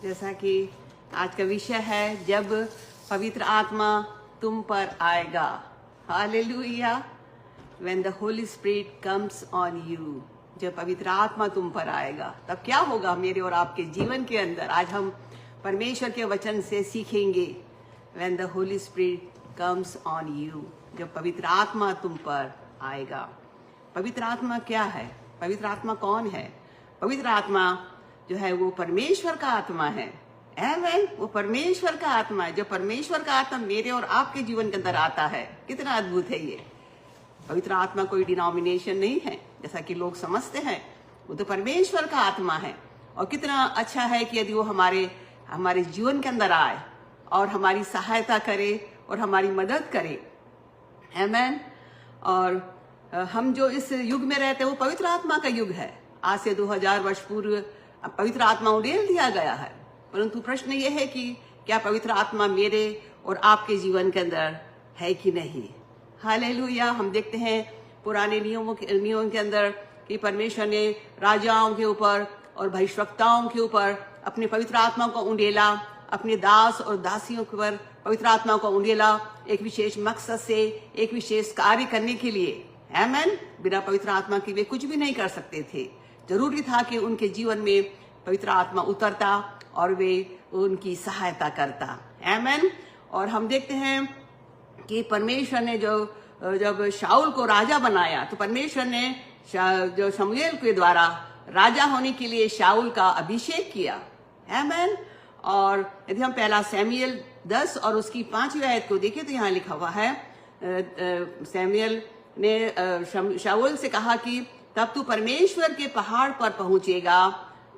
जैसा कि आज का विषय है, जब पवित्र आत्मा तुम पर आएगा। Hallelujah. When the Holy Spirit comes on you, जब पवित्र आत्मा तुम पर आएगा तब क्या होगा मेरे और आपके जीवन के अंदर। आज हम परमेश्वर के वचन से सीखेंगे। When the Holy Spirit comes on you, जब पवित्र आत्मा तुम पर आएगा। पवित्र आत्मा क्या है? पवित्र आत्मा कौन है? पवित्र आत्मा जो है वो परमेश्वर का आत्मा है। आमेन। वो परमेश्वर का आत्मा है। जो परमेश्वर का आत्मा मेरे और आपके जीवन के अंदर आता है, कितना अद्भुत है ये। पवित्र आत्मा कोई डिनोमिनेशन नहीं है जैसा कि लोग समझते हैं। वो तो परमेश्वर का आत्मा है। और कितना अच्छा है कि यदि वो हमारे जीवन के अंदर आए और हमारी सहायता करे और हमारी मदद करे। आमेन। और हम जो इस युग में रहते हैं वो पवित्र आत्मा का युग है। आज से 2000 वर्ष पूर्व पवित्र आत्मा उड़ेल दिया गया है, परंतु प्रश्न ये है कि क्या पवित्र आत्मा मेरे और आपके जीवन के अंदर है कि नहीं। हालेलुया। हम देखते हैं पुराने नियमों के अंदर कि परमेश्वर ने राजाओं के ऊपर और भविष्यवक्ताओं के ऊपर अपने पवित्र आत्मा को उंडेला, अपने दास और दासियों के ऊपर पवित्र आत्मा को उंडेला, एक विशेष मकसद से, एक विशेष कार्य करने के लिए। आमेन। बिना पवित्र आत्मा के वे कुछ भी नहीं कर सकते थे। जरूरी था कि उनके जीवन में पवित्र आत्मा उतरता और वे उनकी सहायता करता। आमेन। और हम देखते हैं कि परमेश्वर ने जब शाऊल को राजा बनाया तो परमेश्वर ने जो शमूएल के द्वारा राजा होने के लिए शाऊल का अभिषेक किया। आमेन। और यदि हम पहला सैमुएल 10 और उसकी 5वीं आयत को देखें तो यहाँ लिखा हुआ है, सैमुएल ने शाऊल से कहा कि तब तू परमेश्वर के पहाड़ पर पहुंचेगा,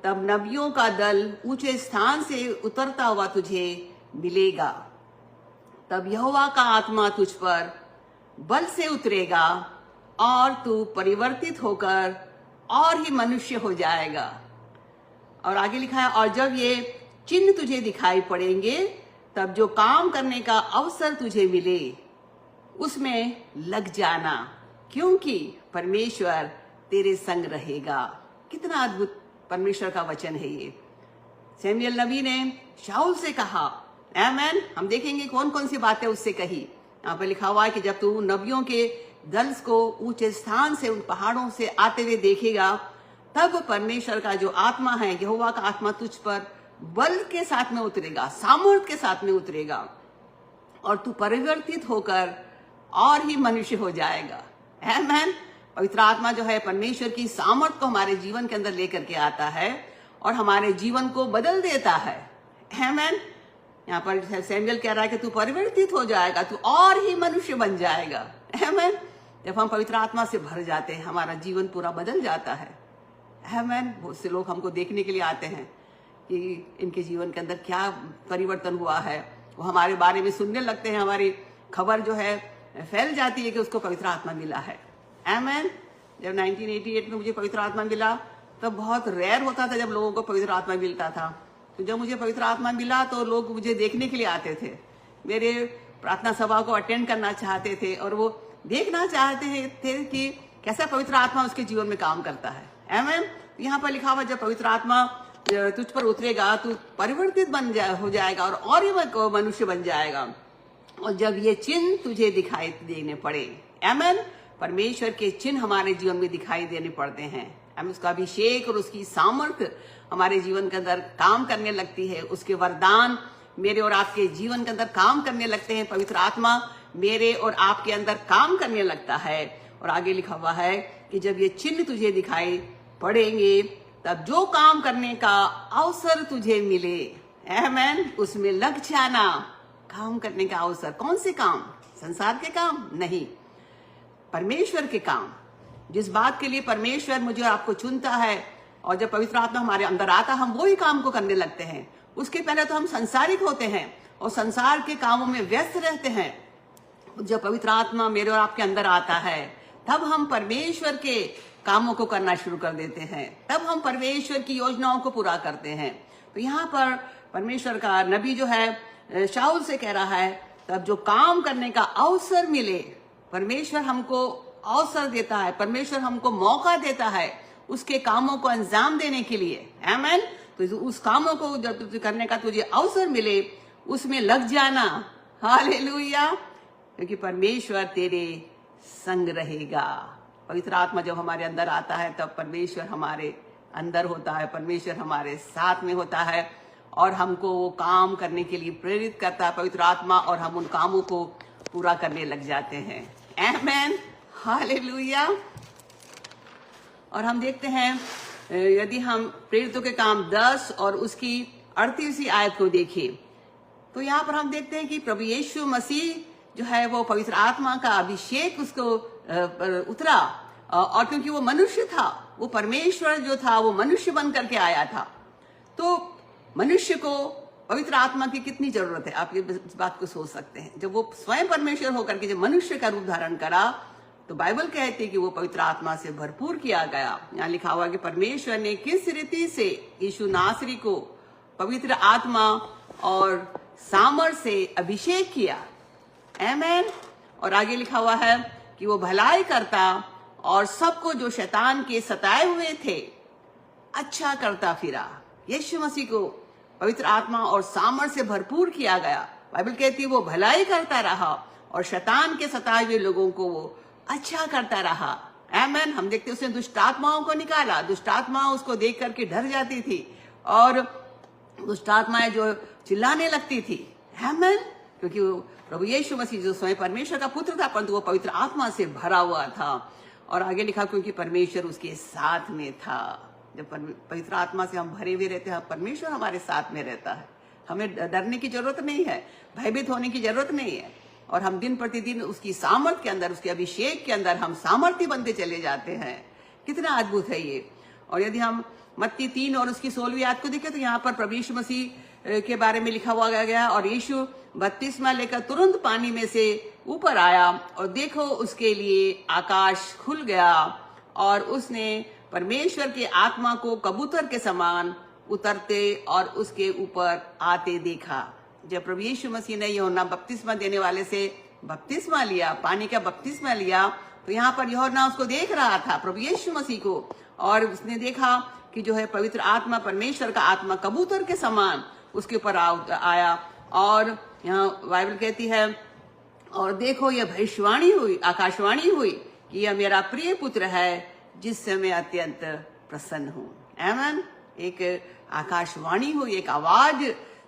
तब नबियों का दल ऊंचे स्थान से उतरता हुआ तुझे मिलेगा। तब यहोवा का आत्मा तुझ पर बल से उतरेगा और तू परिवर्तित होकर और ही मनुष्य हो जाएगा। और आगे लिखा है, और जब ये चिन्ह तुझे दिखाई पड़ेंगे तब जो काम करने का अवसर तुझे मिले उसमें लग जाना, क्योंकि परमेश्वर तेरे संग रहेगा। कितना अद्भुत परमेश्वर का वचन है ये। सैमुएल नबी ने शाऊल से कहा। आमेन। हम देखेंगे कौन कौन सी बातें उससे कही। यहाँ पर लिखा हुआ है कि जब तू नबियों के दल को ऊंचे स्थान से, उन पहाड़ों से आते हुए देखेगा, तब परमेश्वर का जो आत्मा है, यहोवा का आत्मा तुझ पर बल के साथ में उतरेगा, सामर्थ के साथ में उतरेगा और तू परिवर्तित होकर और ही मनुष्य हो जाएगा। आमेन। पवित्र आत्मा जो है परमेश्वर की सामर्थ को हमारे जीवन के अंदर लेकर के आता है और हमारे जीवन को बदल देता है। आमेन। यहाँ पर सैमुएल कह रहा है कि तू परिवर्तित हो जाएगा, तू और ही मनुष्य बन जाएगा। आमेन। जब हम पवित्र आत्मा से भर जाते हैं हमारा जीवन पूरा बदल जाता है। आमेन। बहुत से लोग हमको देखने के लिए आते हैं कि इनके जीवन के अंदर क्या परिवर्तन हुआ है। वो हमारे बारे में सुनने लगते हैं, हमारी खबर जो है फैल जाती है कि उसको पवित्र आत्मा मिला है। आमेन। जब 1988 में मुझे पवित्र आत्मा मिला तब बहुत रेयर होता था जब लोगों को पवित्र आत्मा मिलता था। तो जब मुझे पवित्र आत्मा मिला तो लोग मुझे देखने के लिए आते थे, मेरे प्रार्थना सभा को अटेंड करना चाहते थे और वो देखना चाहते थे कि कैसा पवित्र आत्मा उसके जीवन में काम करता है। आमेन। यहाँ पर लिखा हुआ जब पवित्र आत्मा तुझ पर उतरेगा तू परिवर्तित हो जाएगा और ही मनुष्य बन जाएगा। और जब ये चिन्ह तुझे दिखाई देने पड़े। आमेन। परमेश्वर के चिन्ह हमारे जीवन में दिखाई देने पड़ते हैं। हम उसका अभिषेक और उसकी सामर्थ्य हमारे जीवन के अंदर काम करने लगती है। उसके वरदान मेरे और आपके जीवन के अंदर काम करने लगते हैं। पवित्र आत्मा मेरे और आपके अंदर काम करने लगता है। और आगे लिखा हुआ है कि जब ये चिन्ह तुझे दिखाई पड़ेंगे तब जो काम करने का अवसर तुझे मिले, आमेन, उसमें लग जाना। काम करने का अवसर, कौन से काम? संसार के काम नहीं, परमेश्वर के काम। जिस बात के लिए परमेश्वर मुझे आपको चुनता है और जब पवित्र आत्मा हमारे अंदर आता हम वही काम को करने लगते हैं। उसके पहले तो हम संसारिक होते हैं और संसार के कामों में व्यस्त रहते हैं। जब पवित्र आत्मा मेरे और आपके अंदर आता है तब हम परमेश्वर के कामों को करना शुरू कर देते हैं, तब हम परमेश्वर की योजनाओं को पूरा करते हैं। तो यहाँ पर परमेश्वर का नबी जो है शाऊल से कह रहा है तब जो काम करने का अवसर मिले, परमेश्वर हमको अवसर देता है, परमेश्वर हमको मौका देता है उसके कामों को अंजाम देने के लिए। आमेन। तो उस कामों को जब करने का तुझे अवसर मिले उसमें लग जाना। हालेलुया, क्योंकि परमेश्वर तेरे संग रहेगा। पवित्र आत्मा जब हमारे अंदर आता है तब परमेश्वर हमारे अंदर होता है, परमेश्वर हमारे साथ में होता है और हमको वो काम करने के लिए प्रेरित करता है पवित्र आत्मा, और हम उन कामों को पूरा करने लग जाते हैं। आमेन, हालेलुया। और हम देखते हैं यदि हम प्रेरितों के काम 10 और उसकी 38वीं आयत को देखें तो यहाँ पर हम देखते हैं कि प्रभु यीशु मसीह जो है वो पवित्र आत्मा का अभिषेक उसको उतरा, और क्योंकि वो मनुष्य था, वो परमेश्वर जो था वो मनुष्य बन करके आया था, तो मनुष्य को पवित्र आत्मा की कितनी जरूरत है, आप इस बात को सोच सकते हैं। जब वो स्वयं परमेश्वर होकर के जब मनुष्य का रूप धारण करा तो बाइबल कहती है कि वो पवित्र आत्मा से भरपूर किया गया। यहाँ लिखा हुआ कि परमेश्वर ने किस रीति से यीशु नासरी को पवित्र आत्मा और सामर्थ से अभिषेक किया। आमेन। और आगे लिखा हुआ है कि वो भलाई करता और सबको जो शैतान के सताए हुए थे अच्छा करता फिरा। यीशु मसीह को पवित्र आत्मा और सामर्थ से भरपूर किया गया। बाइबल कहती है वो भलाई करता रहा और शैतान के सताए हुए लोगों को वो अच्छा करता रहा। आमेन। हम देखते उसने दुष्ट आत्माओं को निकाला, दुष्ट आत्मा उसको देख करके डर जाती थी और दुष्ट आत्माएं जो चिल्लाने लगती थी। आमेन। क्योंकि प्रभु यीशु मसीह जो स्वयं परमेश्वर का पुत्र था परंतु वो पवित्र आत्मा से भरा हुआ था। और आगे लिखा क्योंकि परमेश्वर उसके साथ में था। जब पवित्र आत्मा से हम भरे हुए रहते हैं, परमेश्वर हमारे साथ में रहता है, हमें डरने की जरूरत नहीं है, भयभीत होने की जरूरत नहीं है, और हम दिन प्रतिदिन उसकी सामर्थ के अंदर, उसके अभिषेक के अंदर हम सामर्थ्य बनते चले जाते हैं। कितना अद्भुत है ये। और यदि हम मत्ती 3 और उसकी 16वीं आयत को देखें तो यहाँ पर प्रभु यीशु मसीह के बारे में लिखा हुआ गया, और यीशु बपतिस्मा लेकर तुरंत पानी में से ऊपर आया और देखो उसके लिए आकाश खुल गया और उसने परमेश्वर के आत्मा को कबूतर के समान उतरते और उसके ऊपर आते देखा। जब प्रभु यीशु मसीह ने यूहन्ना बपतिस्मा देने वाले से बपतिस्मा लिया, पानी का बपतिस्मा लिया, तो यहाँ पर यूहन्ना उसको देख रहा था, प्रभु यीशु मसीह को, और उसने देखा कि जो है पवित्र आत्मा, परमेश्वर का आत्मा कबूतर के समान उसके ऊपर आया। और यहाँ बाइबल कहती है और देखो यह भविष्यवाणी हुई, आकाशवाणी हुई कि यह मेरा प्रिय पुत्र है जिससे मैं अत्यंत प्रसन्न हूँ। आमेन। एक आकाशवाणी हुई, एक आवाज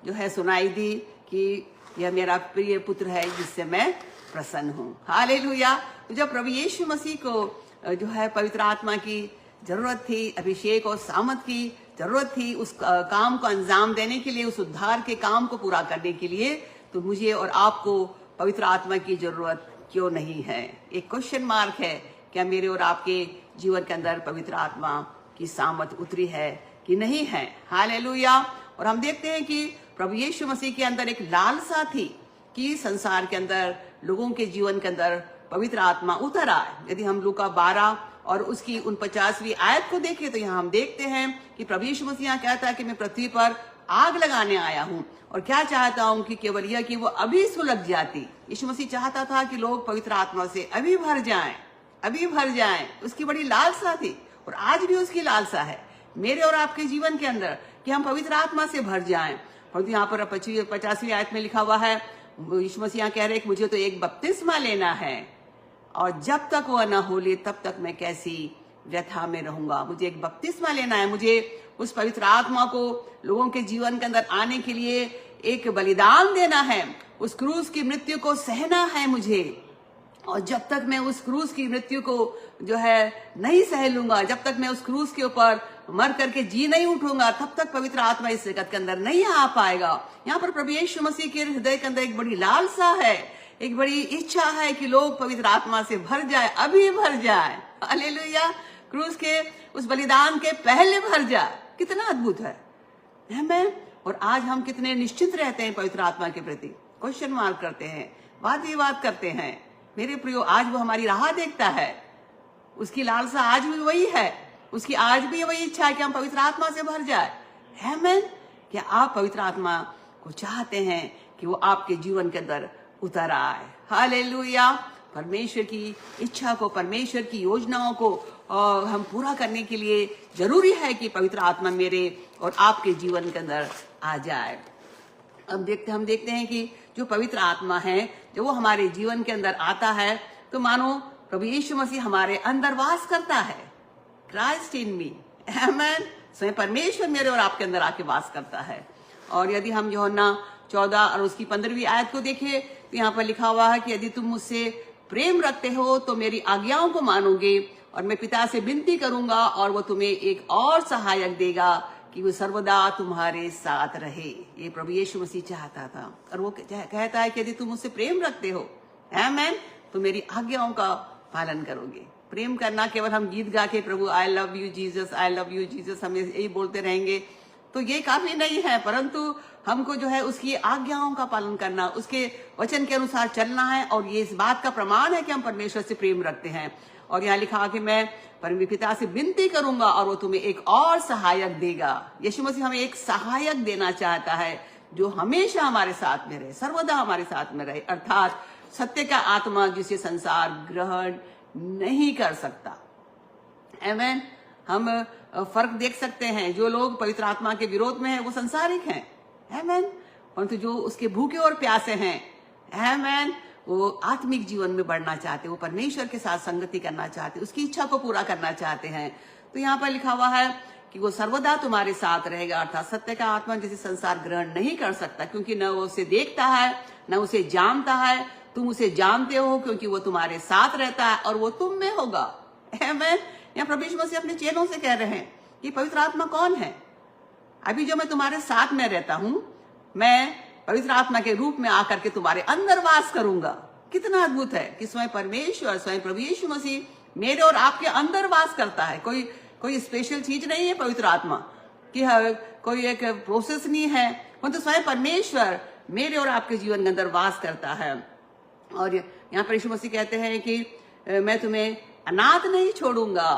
जो है सुनाई दी कि यह मेरा प्रिय पुत्र है जिससे मैं प्रसन्न हूँ। हालेलुया। तो जब प्रभु यीशु मसीह को जो है पवित्र आत्मा की जरूरत थी, अभिषेक और सामर्थ की जरूरत थी उस काम को अंजाम देने के लिए, उस उद्धार के काम को पूरा करने के लिए, तो मुझे और आपको पवित्र आत्मा की जरूरत क्यों नहीं है? एक क्वेश्चन मार्क है, क्या मेरे और आपके जीवन के अंदर पवित्र आत्मा की सामर्थ उतरी है कि नहीं है? हालेलुया। और हम देखते हैं कि प्रभु यीशु मसीह के अंदर एक लालसा थी कि संसार के अंदर, लोगों के जीवन के अंदर पवित्र आत्मा उतर आए। यदि हम लूका 12 और उसकी 49वीं आयत को देखें तो यहाँ हम देखते हैं कि प्रभु यीशु मसीह यहाँ कहता है कि मैं पृथ्वी पर आग लगाने आया हूँ, और क्या चाहता हूँ कि केवल यह कि वो अभी सुलग जाती। यीशु मसीह चाहता था कि लोग पवित्र आत्मा से अभी भर जाएं, अभी भर जाएं। उसकी बड़ी लालसा थी और आज भी उसकी लालसा है मेरे और आपके जीवन के अंदर कि हम पवित्र आत्मा से भर जाएं। और यहाँ पर 50वीं आयत में लिखा हुआ है, यीशु मसीह यहाँ कह रहे हैं कि मुझे तो एक बपतिस्मा लेना है और जब तक वह न हो ले तब तक मैं कैसी व्यथा में रहूंगा। मुझे एक बपतिस्मा लेना है, मुझे उस पवित्र आत्मा को लोगों के जीवन के अंदर आने के लिए एक बलिदान देना है, उस क्रूस की मृत्यु को सहना है मुझे। और जब तक मैं उस क्रूस की मृत्यु को जो है नहीं सह लूंगा, जब तक मैं उस क्रूस के ऊपर मर करके जी नहीं उठूंगा, तब तक पवित्र आत्मा इस जगत के अंदर नहीं आ पाएगा। यहाँ पर प्रभु यीशु मसीह के हृदय के अंदर एक बड़ी लालसा है, एक बड़ी इच्छा है कि लोग पवित्र आत्मा से भर जाए, अभी भर जाए। हालेलुया। क्रूस के उस बलिदान के पहले भर जाए। कितना अद्भुत है हमें। और आज हम कितने निश्चित रहते हैं पवित्र आत्मा के प्रति, क्वेश्चन मार्क करते हैं, वाद विवाद करते हैं। मेरे प्रियो, आज वो हमारी राह देखता है, उसकी लालसा आज भी वही है, उसकी आज भी वही इच्छा है कि हम पवित्र आत्मा से भर जाए। आमेन। क्या आप पवित्र आत्मा को चाहते हैं कि वो आपके जीवन के अंदर उतर आए? हालेलुया। परमेश्वर की इच्छा को, परमेश्वर की योजनाओं को हम पूरा करने के लिए जरूरी है कि पवित्र आत्मा मेरे और आपके जीवन के अंदर आ जाए। हम देखते हैं कि जो पवित्र आत्मा है, जब वो हमारे जीवन के अंदर आता है तो मानो प्रभु यीशु मसीह हमारे अंदर वास करता है। क्राइस्ट इन मी, आमेन। स्वयं परमेश्वर मेरे और आपके अंदर आके वास करता है। और यदि हम यूहन्ना 14 और उसकी 15वीं आयत को देखें तो यहाँ पर लिखा हुआ है कि यदि तुम मुझसे प्रेम रखते हो तो मेरी आज्ञाओं को मानोगे, और मैं पिता से विनती करूंगा और वो तुम्हें एक और सहायक देगा कि वो सर्वदा तुम्हारे साथ रहे। ये प्रभु यीशु मसीह चाहता था, और वो कहता है कि यदि तुम मुझसे प्रेम रखते हो, आमेन, तो मेरी आज्ञाओं का पालन करोगे। प्रेम करना केवल हम गीत गा के प्रभु I love you Jesus, I love you Jesus, हम यही बोलते रहेंगे तो ये काफी नहीं है, परंतु हमको जो है उसकी आज्ञाओं का पालन करना, उसके वचन के अनुसार चलना है। और ये इस बात का प्रमाण है कि हम परमेश्वर से प्रेम रखते हैं। और यहाँ लिखा कि मैं परम पिता से विनती करूंगा और वो तुम्हें एक और सहायक देगा। यीशु मसीह हमें एक सहायक देना चाहता है जो हमेशा हमारे साथ में रहे, सर्वदा हमारे साथ में रहे, अर्थात सत्य का आत्मा जिसे संसार ग्रहण नहीं कर सकता। आमेन। हम फर्क देख सकते हैं, जो लोग पवित्र आत्मा के विरोध में हैं वो संसारिक हैं, आमेन, परंतु जो उसके भूखे और प्यासे हैं, आमेन, वो आत्मिक जीवन में बढ़ना चाहते, वो परमेश्वर के साथ संगति करना चाहते, उसकी इच्छा को पूरा करना चाहते हैं। तो यहाँ पर लिखा हुआ है कि वो सर्वदा तुम्हारे साथ रहेगा, अर्थात सत्य का आत्मा जिसे संसार ग्रहण नहीं कर सकता, क्योंकि न वो उसे देखता है न उसे जानता है। तुम उसे जानते हो क्योंकि वो तुम्हारे साथ रहता है और वो तुम में होगा। आमेन। यहाँ प्रभु यीशु मसीह अपने चेलों से कह रहे हैं कि पवित्र आत्मा कौन है। अभी जो मैं तुम्हारे साथ में रहता हूं, मैं पवित्र आत्मा के रूप में आकर के तुम्हारे अंदर वास करूंगा। कितना अद्भुत है कि स्वयं परमेश्वर, स्वयं प्रभु यीशु मसीह मेरे और आपके अंदर वास करता है। कोई स्पेशल चीज नहीं है पवित्र आत्मा कि कोई एक प्रोसेस नहीं है, परंतु स्वयं परमेश्वर मेरे और आपके जीवन के अंदर वास करता है। और यहाँ पर यीशु मसीह कहते हैं कि मैं तुम्हें अनाथ नहीं छोड़ूंगा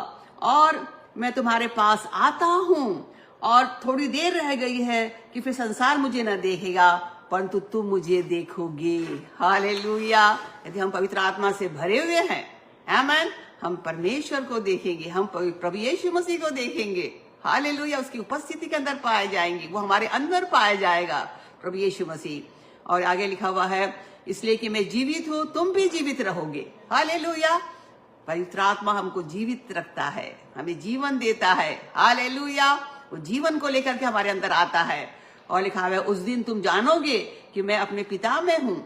और मैं तुम्हारे पास आता हूं। और थोड़ी देर रह गई है कि फिर संसार मुझे न देखेगा, परंतु तुम मुझे देखोगे। हालेलुया। यदि हम पवित्र आत्मा से भरे हुए हैं, आमेन, हम परमेश्वर को देखेंगे, हम प्रभु यीशु मसीह को देखेंगे। हालेलुया। उसकी उपस्थिति के अंदर पाए जाएंगे, वो हमारे अंदर पाया जाएगा, प्रभु यीशु मसीह। और आगे लिखा हुआ है, इसलिए कि मैं जीवित हूं, तुम भी जीवित रहोगे। हालेलुया। पवित्र आत्मा हमको जीवित रखता है, हमें जीवन देता है। हालेलुया। वो जीवन को लेकर के हमारे अंदर आता है। और लिखा है, उस दिन तुम जानोगे कि मैं अपने पिता में हूं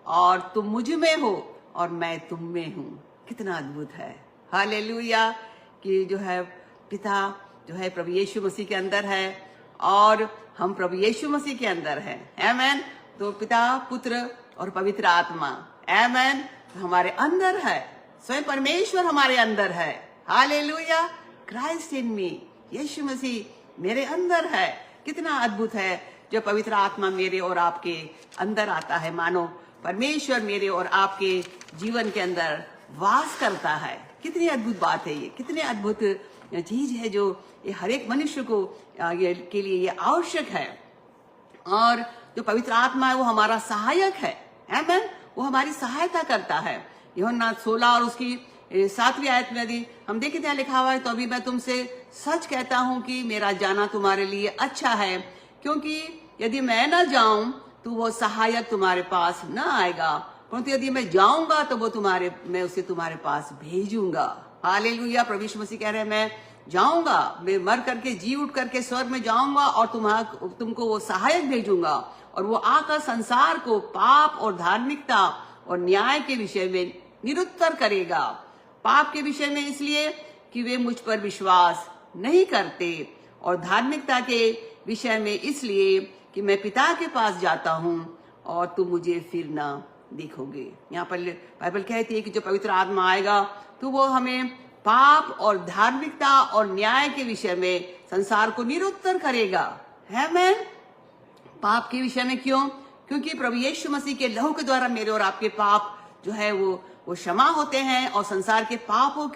और तुम मुझ में हो और मैं तुम में हूं। कितना अद्भुत है। हालेलुया। कि जो है पिता जो है प्रभु यीशु मसीह के अंदर है और हम प्रभु यीशु मसीह के अंदर हैं। आमेन। तो पिता, पुत्र और पवित्र आत्मा, आमेन, हमारे अंदर है। स्वयं परमेश्वर हमारे अंदर है। हालेलुया। क्राइस्ट इन मी, यीशु मसीह मेरे अंदर है। कितना अद्भुत है जब पवित्र आत्मा मेरे और आपके अंदर आता है। मानो परमेश्वर मेरे और आपके जीवन के अंदर वास करता है। कितनी अद्भुत बात है ये, कितनी अद्भुत चीज है जो ये हर एक मनुष्य को के लिए ये आवश्यक है। और जो पवित्र आत्मा है वो हमारा सहायक है। आमेन। वो हमारी सहायता करता है। यूहन्ना 16 और उसकी 7वीं आयत में यदि हम देखें क्या लिखा हुआ है, तो अभी मैं तुमसे सच कहता हूं कि मेरा जाना तुम्हारे लिए अच्छा है, क्योंकि यदि मैं न जाऊं तो वो सहायक तुम्हारे पास न आएगा, परंतु यदि मैं जाऊंगा तो मैं उसे तुम्हारे पास भेजूंगा। हालेलुया। प्रभु यीशु मसीह कह रहे हैं, मैं जाऊंगा, मैं मर करके जी उठ करके स्वर्ग में जाऊंगा और तुमको वो सहायक भेजूंगा, और वो आकर संसार को पाप और धार्मिकता और न्याय के विषय में निरुत्तर करेगा। पाप के विषय में इसलिए कि वे मुझ पर विश्वास नहीं करते, और धार्मिकता के विषय में इसलिए कि मैं पिता के पास जाता हूं और तुम मुझे फिर ना देखोगे। यहाँ पर बाइबल कहती है कि जो पवित्र आत्मा आएगा तो वो हमें पाप और धार्मिकता और न्याय के विषय में संसार को निरुत्तर करेगा। आमेन। पाप के विषय में क्यों? क्योंकि प्रभु यीशु मसीह के लहू के द्वारा मेरे और आपके पाप जो है वो क्षमा होते हैं, और संसार के पापों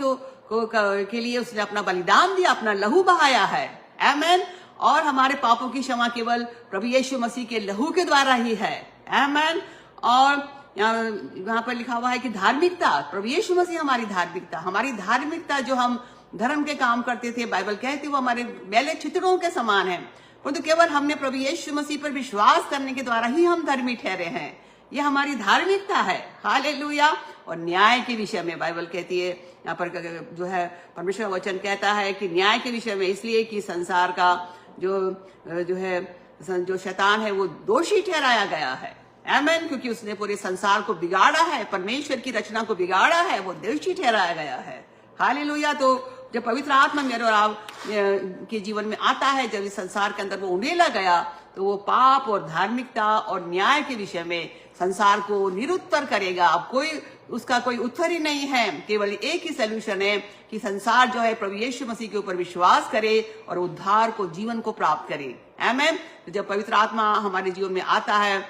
के लिए उसने अपना बलिदान दिया, अपना लहू बहाया है। आमेन। और हमारे पापों की क्षमा केवल प्रभु यीशु मसीह के लहू के द्वारा ही है। आमेन। और यहाँ पर लिखा हुआ है कि धार्मिकता, प्रभु यीशु मसीह हमारी धार्मिकता जो हम धर्म के काम करते थे, बाइबल कहती है वो हमारे मैले छितरों के समान है, परंतु केवल हमने प्रभु यीशु मसीह पर विश्वास करने के द्वारा ही हम धर्मी ठहरे हैं। ये हमारी धार्मिकता है। हालेलुया। और न्याय के विषय में बाइबल कहती है, यहाँ पर जो है परमेश्वर वचन कहता है कि न्याय के विषय में, इसलिए कि संसार का जो शैतान है वो दोषी ठहराया गया है। आमीन। क्योंकि उसने पूरे संसार को बिगाड़ा है, परमेश्वर की रचना को बिगाड़ा है, वो दोषी ठहराया गया है। हालेलुया। तो जब पवित्र आत्मा मेरे और आप के जीवन में आता है, जब इस संसार के अंदर वो उंडेला गया, तो वो पाप और धार्मिकता और न्याय के विषय में संसार को निरुत्तर करेगा। अब उसका कोई उत्तर ही नहीं है। केवल एक ही सोल्यूशन है कि संसार जो है प्रभु यीशु मसीह के ऊपर विश्वास करे और उद्धार को, जीवन को प्राप्त करे। आमीन। तो जब पवित्र आत्मा हमारे जीवन में आता है,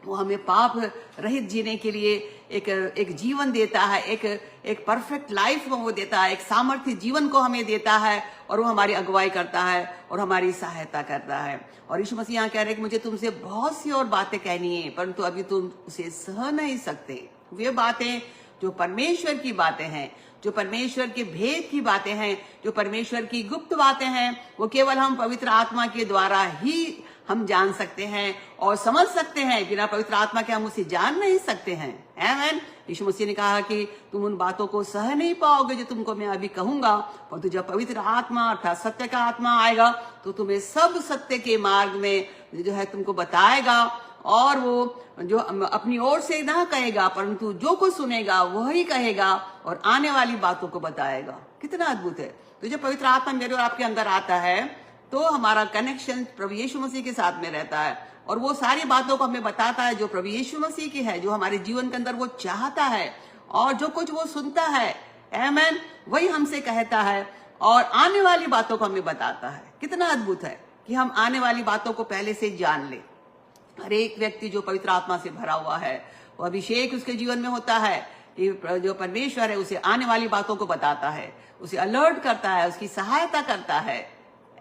वो हमें पाप रहित जीने के लिए एक जीवन देता है, एक परफेक्ट लाइफ को वो देता है, एक सामर्थ्य जीवन को हमें देता है, और वो हमारी अगुवाई करता है और हमारी सहायता करता है। और यीशु मसीह यहाँ कह रहे हैं कि मुझे तुमसे बहुत सी और बातें कहनी है, परंतु अभी तुम उसे सह नहीं सकते। वे बातें जो परमेश्वर की बातें हैं, जो परमेश्वर के भेद की बातें हैं, जो परमेश्वर की गुप्त बातें हैं, वो केवल हम पवित्र आत्मा के द्वारा ही हम जान सकते हैं और समझ सकते हैं। बिना पवित्र आत्मा के हम उसे जान नहीं सकते हैं। आमीन। यीशु मसीह ने कहा कि तुम उन बातों को सह नहीं पाओगे जो तुमको मैं अभी कहूंगा, परंतु जब पवित्र आत्मा अर्थात सत्य का आत्मा आएगा तो तुम्हें सब सत्य के मार्ग में जो है तुमको बताएगा, और वो जो अपनी ओर से ना कहेगा, परंतु जो कुछ सुनेगा वही कहेगा और आने वाली बातों को बताएगा। कितना अद्भुत है। तो जब पवित्र आत्मा मेरे और आपके अंदर आता है तो हमारा कनेक्शन प्रभु यीशु मसीह के साथ में रहता है, और वो सारी बातों को हमें बताता है जो प्रभु यीशु मसीह की है, जो हमारे जीवन के अंदर वो चाहता है, और जो कुछ वो सुनता है, आमीन, वही हमसे कहता है और आने वाली बातों को हमें बताता है। कितना अद्भुत है कि हम आने वाली बातों को पहले से जान ले। हर एक व्यक्ति जो पवित्र आत्मा से भरा हुआ है, वो अभिषेक उसके जीवन में होता है कि जो परमेश्वर है उसे आने वाली बातों को बताता है, उसे अलर्ट करता है, उसकी सहायता करता है।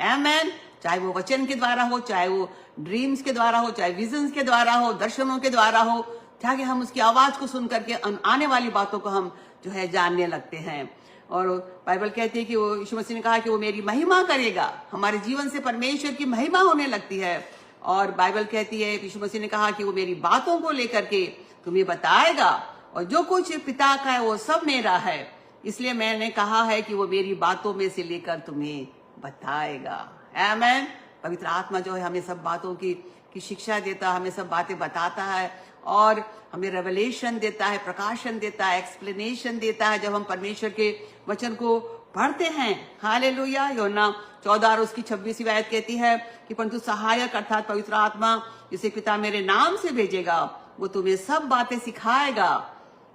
आमीन। चाहे वो वचन के द्वारा हो, चाहे वो ड्रीम्स के द्वारा हो, चाहे विजन्स के द्वारा हो, दर्शनों के द्वारा हो, ताकि हम उसकी आवाज को सुन करके आने वाली बातों को हम जो है जानने लगते हैं। और बाइबल कहती है कि वो, यीशु मसीह ने कहा कि वो मेरी महिमा करेगा। हमारे जीवन से परमेश्वर की महिमा होने लगती है। और बाइबल कहती है, यीशु मसीह ने कहा कि वो मेरी बातों को लेकर के तुम्हें बताएगा, और जो कुछ पिता का है वो सब मेरा है, इसलिए मैंने कहा है कि वो मेरी बातों में से लेकर तुम्हें बताएगा। आमीन। पवित्र आत्मा जो है हमें सब बातों की शिक्षा देता है, हमें सब बातें बताता है, और हमें रेवलेशन देता है, प्रकाशन देता है, एक्सप्लेनेशन देता है जब हम परमेश्वर के वचन को पढ़ते हैं। हालेलुया। यूहन्ना 14 और उसकी 26वीं आयत कहती है कि परंतु सहायक अर्थात पवित्र आत्मा जिसे पिता मेरे नाम से भेजेगा, वो तुम्हें सब बातें सिखाएगा,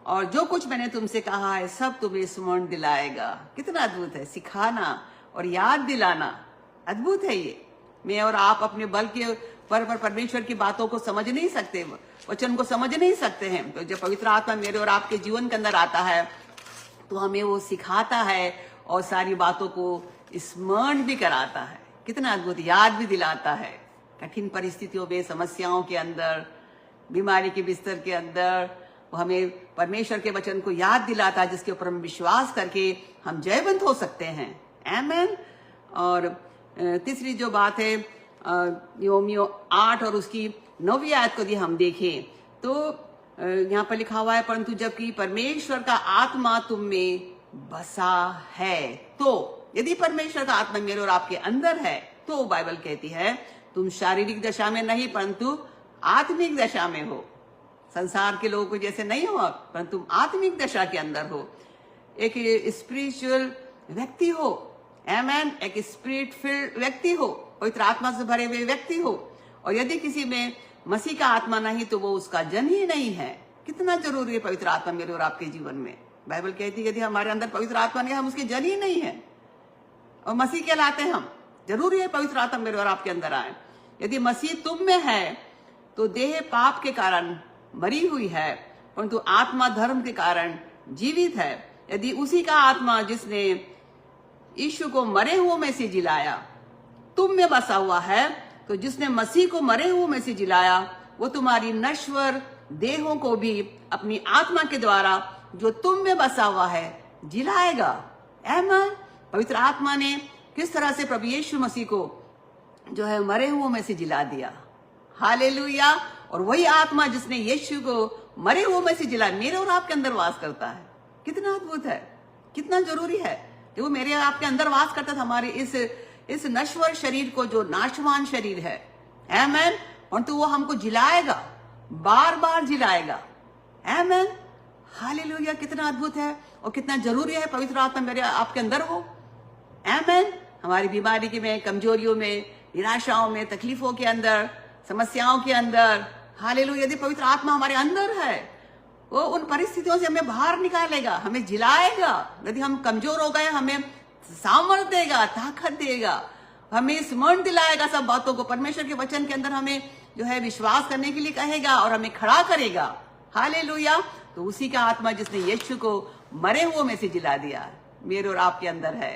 और जो कुछ मैंने तुमसे कहा है सब तुम्हें स्मरण दिलाएगा। कितना अद्भुत है। सिखाना और याद दिलाना अद्भुत है। ये मैं और आप अपने बल के पर परमेश्वर की बातों को समझ नहीं सकते, वचन को समझ नहीं सकते हैं। तो जब पवित्र आत्मा मेरे और आपके जीवन के अंदर आता है तो हमें वो सिखाता है और सारी बातों को स्मरण भी कराता है। कितना अद्भुत। याद भी दिलाता है। कठिन परिस्थितियों में, समस्याओं के अंदर, बीमारी के बिस्तर के अंदर वो हमें परमेश्वर के वचन को याद दिलाता है, जिसके ऊपर हम विश्वास करके हम जयवंत हो सकते हैं। आमीन। और तीसरी जो बात है, रोमियो 8 और उसकी 9वीं आयत को यदि हम देखें तो यहाँ पर लिखा हुआ है, परंतु जबकि परमेश्वर का आत्मा तुम में बसा है, तो यदि परमेश्वर का आत्मा मेरे और आपके अंदर है तो बाइबल कहती है तुम शारीरिक दशा में नहीं परंतु आत्मिक दशा में हो। संसार के लोगों को जैसे नहीं हो, परंतु तुम आत्मिक दशा के अंदर हो, एक स्पिरिचुअल व्यक्ति हो। आमीन। एक स्पिरिट फिल्ड व्यक्ति हो, पवित्र आत्मा से भरे हुए व्यक्ति हो। और यदि किसी में मसीह का आत्मा नहीं तो वो उसका जन ही नहीं है। कितना जरूरी है पवित्र आत्मा मेरे और आपके जीवन में। बाइबल कहती है यदि हमारे अंदर पवित्र आत्मा नहीं, हम उसके जन ही नहीं है और मसीह कहलाते हैं हम। जरूरी है पवित्र आत्मा मेरे और आपके अंदर आए। यदि मसीह तुम में है तो देह पाप के कारण मरी हुई है, परंतु आत्मा धर्म के कारण जीवित है। यदि उसी का आत्मा जिसने यीशु को मरे हुओं में से जिलाया तुम में बसा हुआ है, तो जिसने मसीह को मरे हुओं में से जिलाया वो तुम्हारी नश्वर देहों को भी अपनी आत्मा के द्वारा जो तुम में बसा हुआ है जिलाएगा। आमीन। पवित्र आत्मा ने किस तरह से प्रभु यीशु मसीह को जो है मरे हुओं में से जिला दिया। हालेलुया। और वही आत्मा जिसने यीशु को मरे हुओं में से जिला मेरे और आपके अंदर वास करता है। कितना अद्भुत है, कितना जरूरी है कि वो मेरे आपके अंदर वास करता था, हमारे इस नश्वर शरीर को जो नाशवान शरीर है। आमीन। और तो वो हमको जिलाएगा, बार बार जिलाएगा। आमीन। हालेलुया। कितना अद्भुत है और कितना जरूरी है पवित्र आत्मा मेरे आपके अंदर हो। आमीन। हमारी बीमारी के में, कमजोरियों में, निराशाओं में, तकलीफों के अंदर, समस्याओं के अंदर, हालेलुया, यदि पवित्र आत्मा हमारे अंदर है वो उन परिस्थितियों से हमें बाहर निकालेगा, हमें जिलाएगा। यदि हम कमजोर हो गए हमें सामर्थ देगा, ताकत देगा, हमें स्मरण दिलाएगा सब बातों को। परमेश्वर के वचन के अंदर हमें जो है विश्वास करने के लिए कहेगा और हमें खड़ा करेगा। हालेलुया। तो उसी का आत्मा जिसने यीशु को मरे हुओं में से जिला दिया मेरे और आपके अंदर है।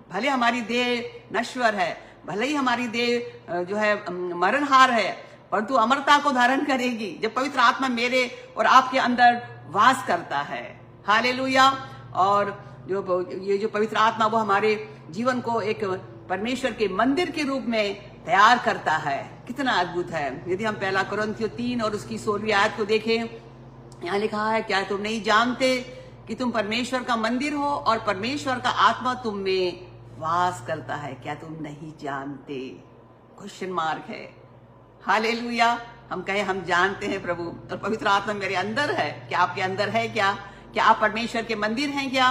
भले हमारी देह नश्वर है, भले ही हमारी देह जो है मरणहार है, परंतु अमरता को धारण करेगी जब पवित्र आत्मा मेरे और आपके अंदर वास करता है। हालेलुया। और ये जो पवित्र आत्मा वो हमारे जीवन को एक परमेश्वर के मंदिर के रूप में तैयार करता है। कितना अद्भुत है। यदि हम 1 कुरिन्थियों 3 और उसकी 16वीं आयत को देखें, यहाँ लिखा है, क्या तुम नहीं जानते कि तुम परमेश्वर का मंदिर हो और परमेश्वर का आत्मा तुम में वास करता है? क्या तुम नहीं जानते? क्वेश्चन मार्क है। हालेलुया। हम कहे हम जानते हैं प्रभु और पवित्र आत्मा मेरे अंदर है। क्या आपके अंदर है? क्या आप परमेश्वर के मंदिर हैं? क्या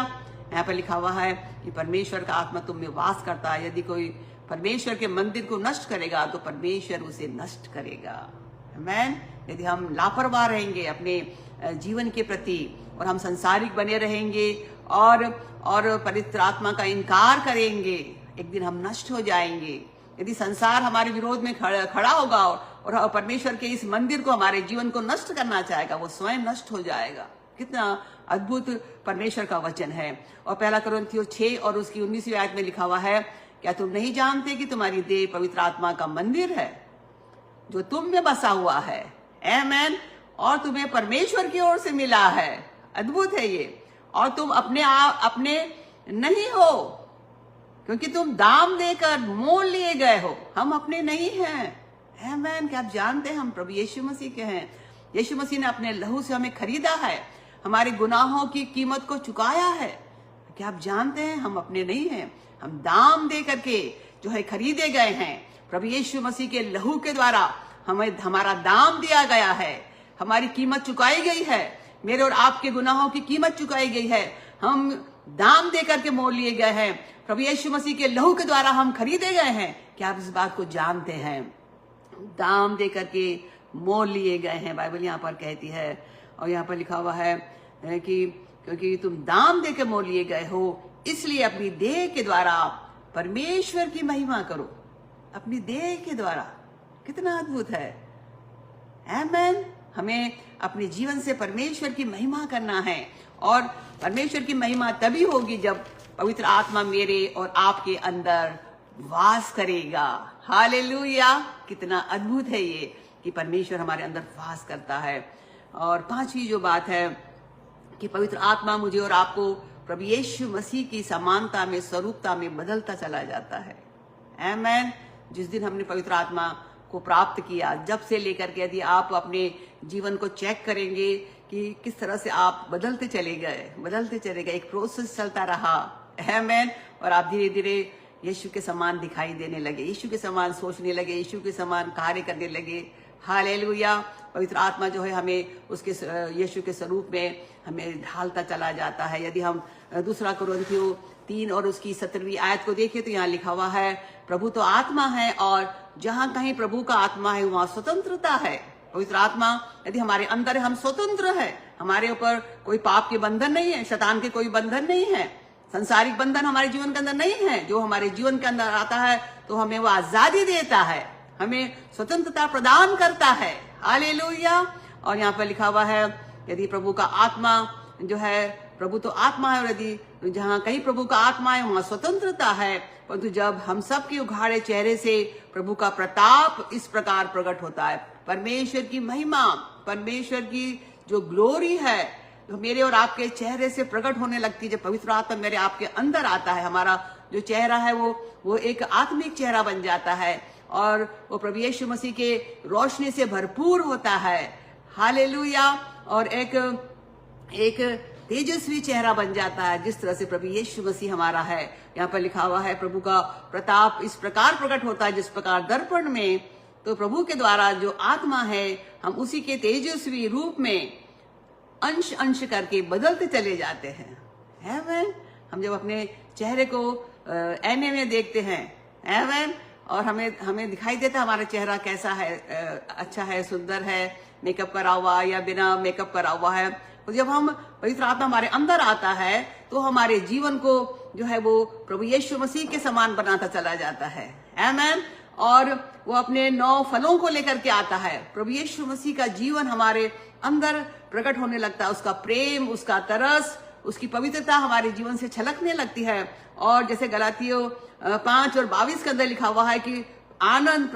यहाँ पर लिखा हुआ है कि परमेश्वर का आत्मा तुम में वास करता है। यदि कोई परमेश्वर के मंदिर को नष्ट करेगा तो परमेश्वर उसे नष्ट करेगा। आमीन। यदि हम लापरवाह रहेंगे अपने जीवन के प्रति और हम संसारिक बने रहेंगे और पवित्र आत्मा का इनकार करेंगे, एक दिन हम नष्ट हो जाएंगे। यदि संसार हमारे विरोध में खड़ा होगा और परमेश्वर के इस मंदिर को, हमारे जीवन को नष्ट करना चाहेगा, वो स्वयं नष्ट हो जाएगा। कितना अद्भुत परमेश्वर का वचन है। और 1 कुरिन्थियों 6 और उसकी 19वीं आयत में लिखा हुआ है, क्या तुम नहीं जानते कि तुम्हारी देह पवित्र आत्मा का मंदिर है जो तुम में बसा हुआ है? आमीन। और तुम्हें परमेश्वर की ओर से मिला है। अद्भुत है ये। और तुम अपने नहीं हो, क्योंकि तुम दाम देकर मोल लिए गए हो। हम अपने नहीं हैं। आमीन। क्या आप जानते हैं हम प्रभु यीशु मसीह के हैं? यीशु मसीह ने अपने लहू से हमें खरीदा है, हमारे गुनाहों की कीमत को चुकाया है। क्या आप जानते हैं हम अपने नहीं हैं, हम दाम दे करके जो है खरीदे गए हैं। प्रभु यीशु मसीह के लहू के द्वारा हमें हमारा दाम दिया गया है, हमारी कीमत चुकाई गई है, मेरे और आपके गुनाहों की कीमत चुकाई गई है। हम दाम दे करके मोल लिए गए हैं। प्रभु यीशु मसीह के लहू के द्वारा हम खरीदे गए हैं। क्या आप इस बात को जानते हैं? दाम दे करके मोल लिए गए हैं, बाइबल यहाँ पर कहती है। और यहाँ पर लिखा हुआ है कि क्योंकि तुम दाम दे के मोल लिए गए हो, इसलिए अपनी देह के द्वारा परमेश्वर की महिमा करो। अपनी देह के द्वारा। कितना अद्भुत है। आमीन। हमें अपने जीवन से परमेश्वर की महिमा करना है और परमेश्वर की महिमा तभी होगी जब पवित्र आत्मा मेरे और आपके अंदर वास करेगा। हालेलुया। कितना अद्भुत है ये कि परमेश्वर हमारे अंदर वास करता है। और 5वीं जो बात है कि पवित्र आत्मा मुझे और आपको प्रभु यीशु मसीह की समानता में, स्वरूपता में बदलता चला जाता है। आमीन। जिस दिन हमने पवित्र आत्मा को प्राप्त किया, जब से लेकर के यदि आप अपने जीवन को चेक करेंगे कि किस तरह से आप बदलते चले गए, एक प्रोसेस चलता रहा। आमीन। और आप धीरे धीरे यीशु के समान दिखाई देने लगे, यीशु के समान सोचने लगे, यीशु के समान कार्य करने लगे। हालेलुया। पवित्र आत्मा जो है हमें उसके यीशु के स्वरूप में हमें ढालता चला जाता है। यदि हम 2 कुरिन्थियों 3 और उसकी 17वीं आयत को देखें तो यहाँ लिखा हुआ है, प्रभु तो आत्मा है और जहाँ कहीं प्रभु का आत्मा है वहाँ स्वतंत्रता है। पवित्र आत्मा यदि हमारे अंदर है, हम स्वतंत्र है। हमारे ऊपर कोई पाप के बंधन नहीं है, शैतान के कोई बंधन नहीं है, संसारिक बंधन हमारे जीवन के अंदर नहीं है। जो हमारे जीवन के अंदर आता है तो हमें वो आजादी देता है, हमें स्वतंत्रता प्रदान करता है। हालेलुया। और यहाँ पर लिखा हुआ है, यदि प्रभु का आत्मा जो है प्रभु तो आत्मा है, और यदि जहाँ कहीं प्रभु का आत्मा है वहां स्वतंत्रता है। परंतु जब हम सब के उघाड़े चेहरे से प्रभु का प्रताप इस प्रकार प्रकट होता है, परमेश्वर की महिमा, परमेश्वर की जो ग्लोरी है तो मेरे और आपके चेहरे से प्रकट होने लगती है। जब पवित्र आत्मा मेरे आपके अंदर आता है, हमारा जो चेहरा है वो एक आत्मिक चेहरा बन जाता है और वो प्रभु यीशु मसीह के रोशनी से भरपूर होता है। हालेलुया। और एक तेजस्वी चेहरा बन जाता है, जिस तरह से प्रभु यीशु मसीह हमारा है। यहाँ पर लिखा हुआ है प्रभु का प्रताप इस प्रकार प्रकट होता है, जिस प्रकार दर्पण में, तो प्रभु के द्वारा जो आत्मा है हम उसी के तेजस्वी रूप में अंश अंश करके बदलते चले जाते हैं। आमीन। हम जब अपने चेहरे को आईने में देखते हैं, आमीन, और हमें दिखाई देता है हमारा चेहरा कैसा है, अच्छा है, सुंदर है, मेकअप करा हुआ या बिना मेकअप करा हुआ है। तो जब हम पवित्र आत्मा हमारे अंदर आता है तो हमारे जीवन को जो है वो प्रभु यीशु मसीह के समान बनाता चला जाता है। आमीन। और वो अपने 9 फलों को लेकर के आता है। प्रभु यीशु मसीह का जीवन हमारे अंदर प्रकट होने लगता है, उसका प्रेम, उसका तरस, उसकी पवित्रता हमारे जीवन से छलकने लगती है। और जैसे गलातियों 5 और 22 के अंदर लिखा हुआ है कि आनंद,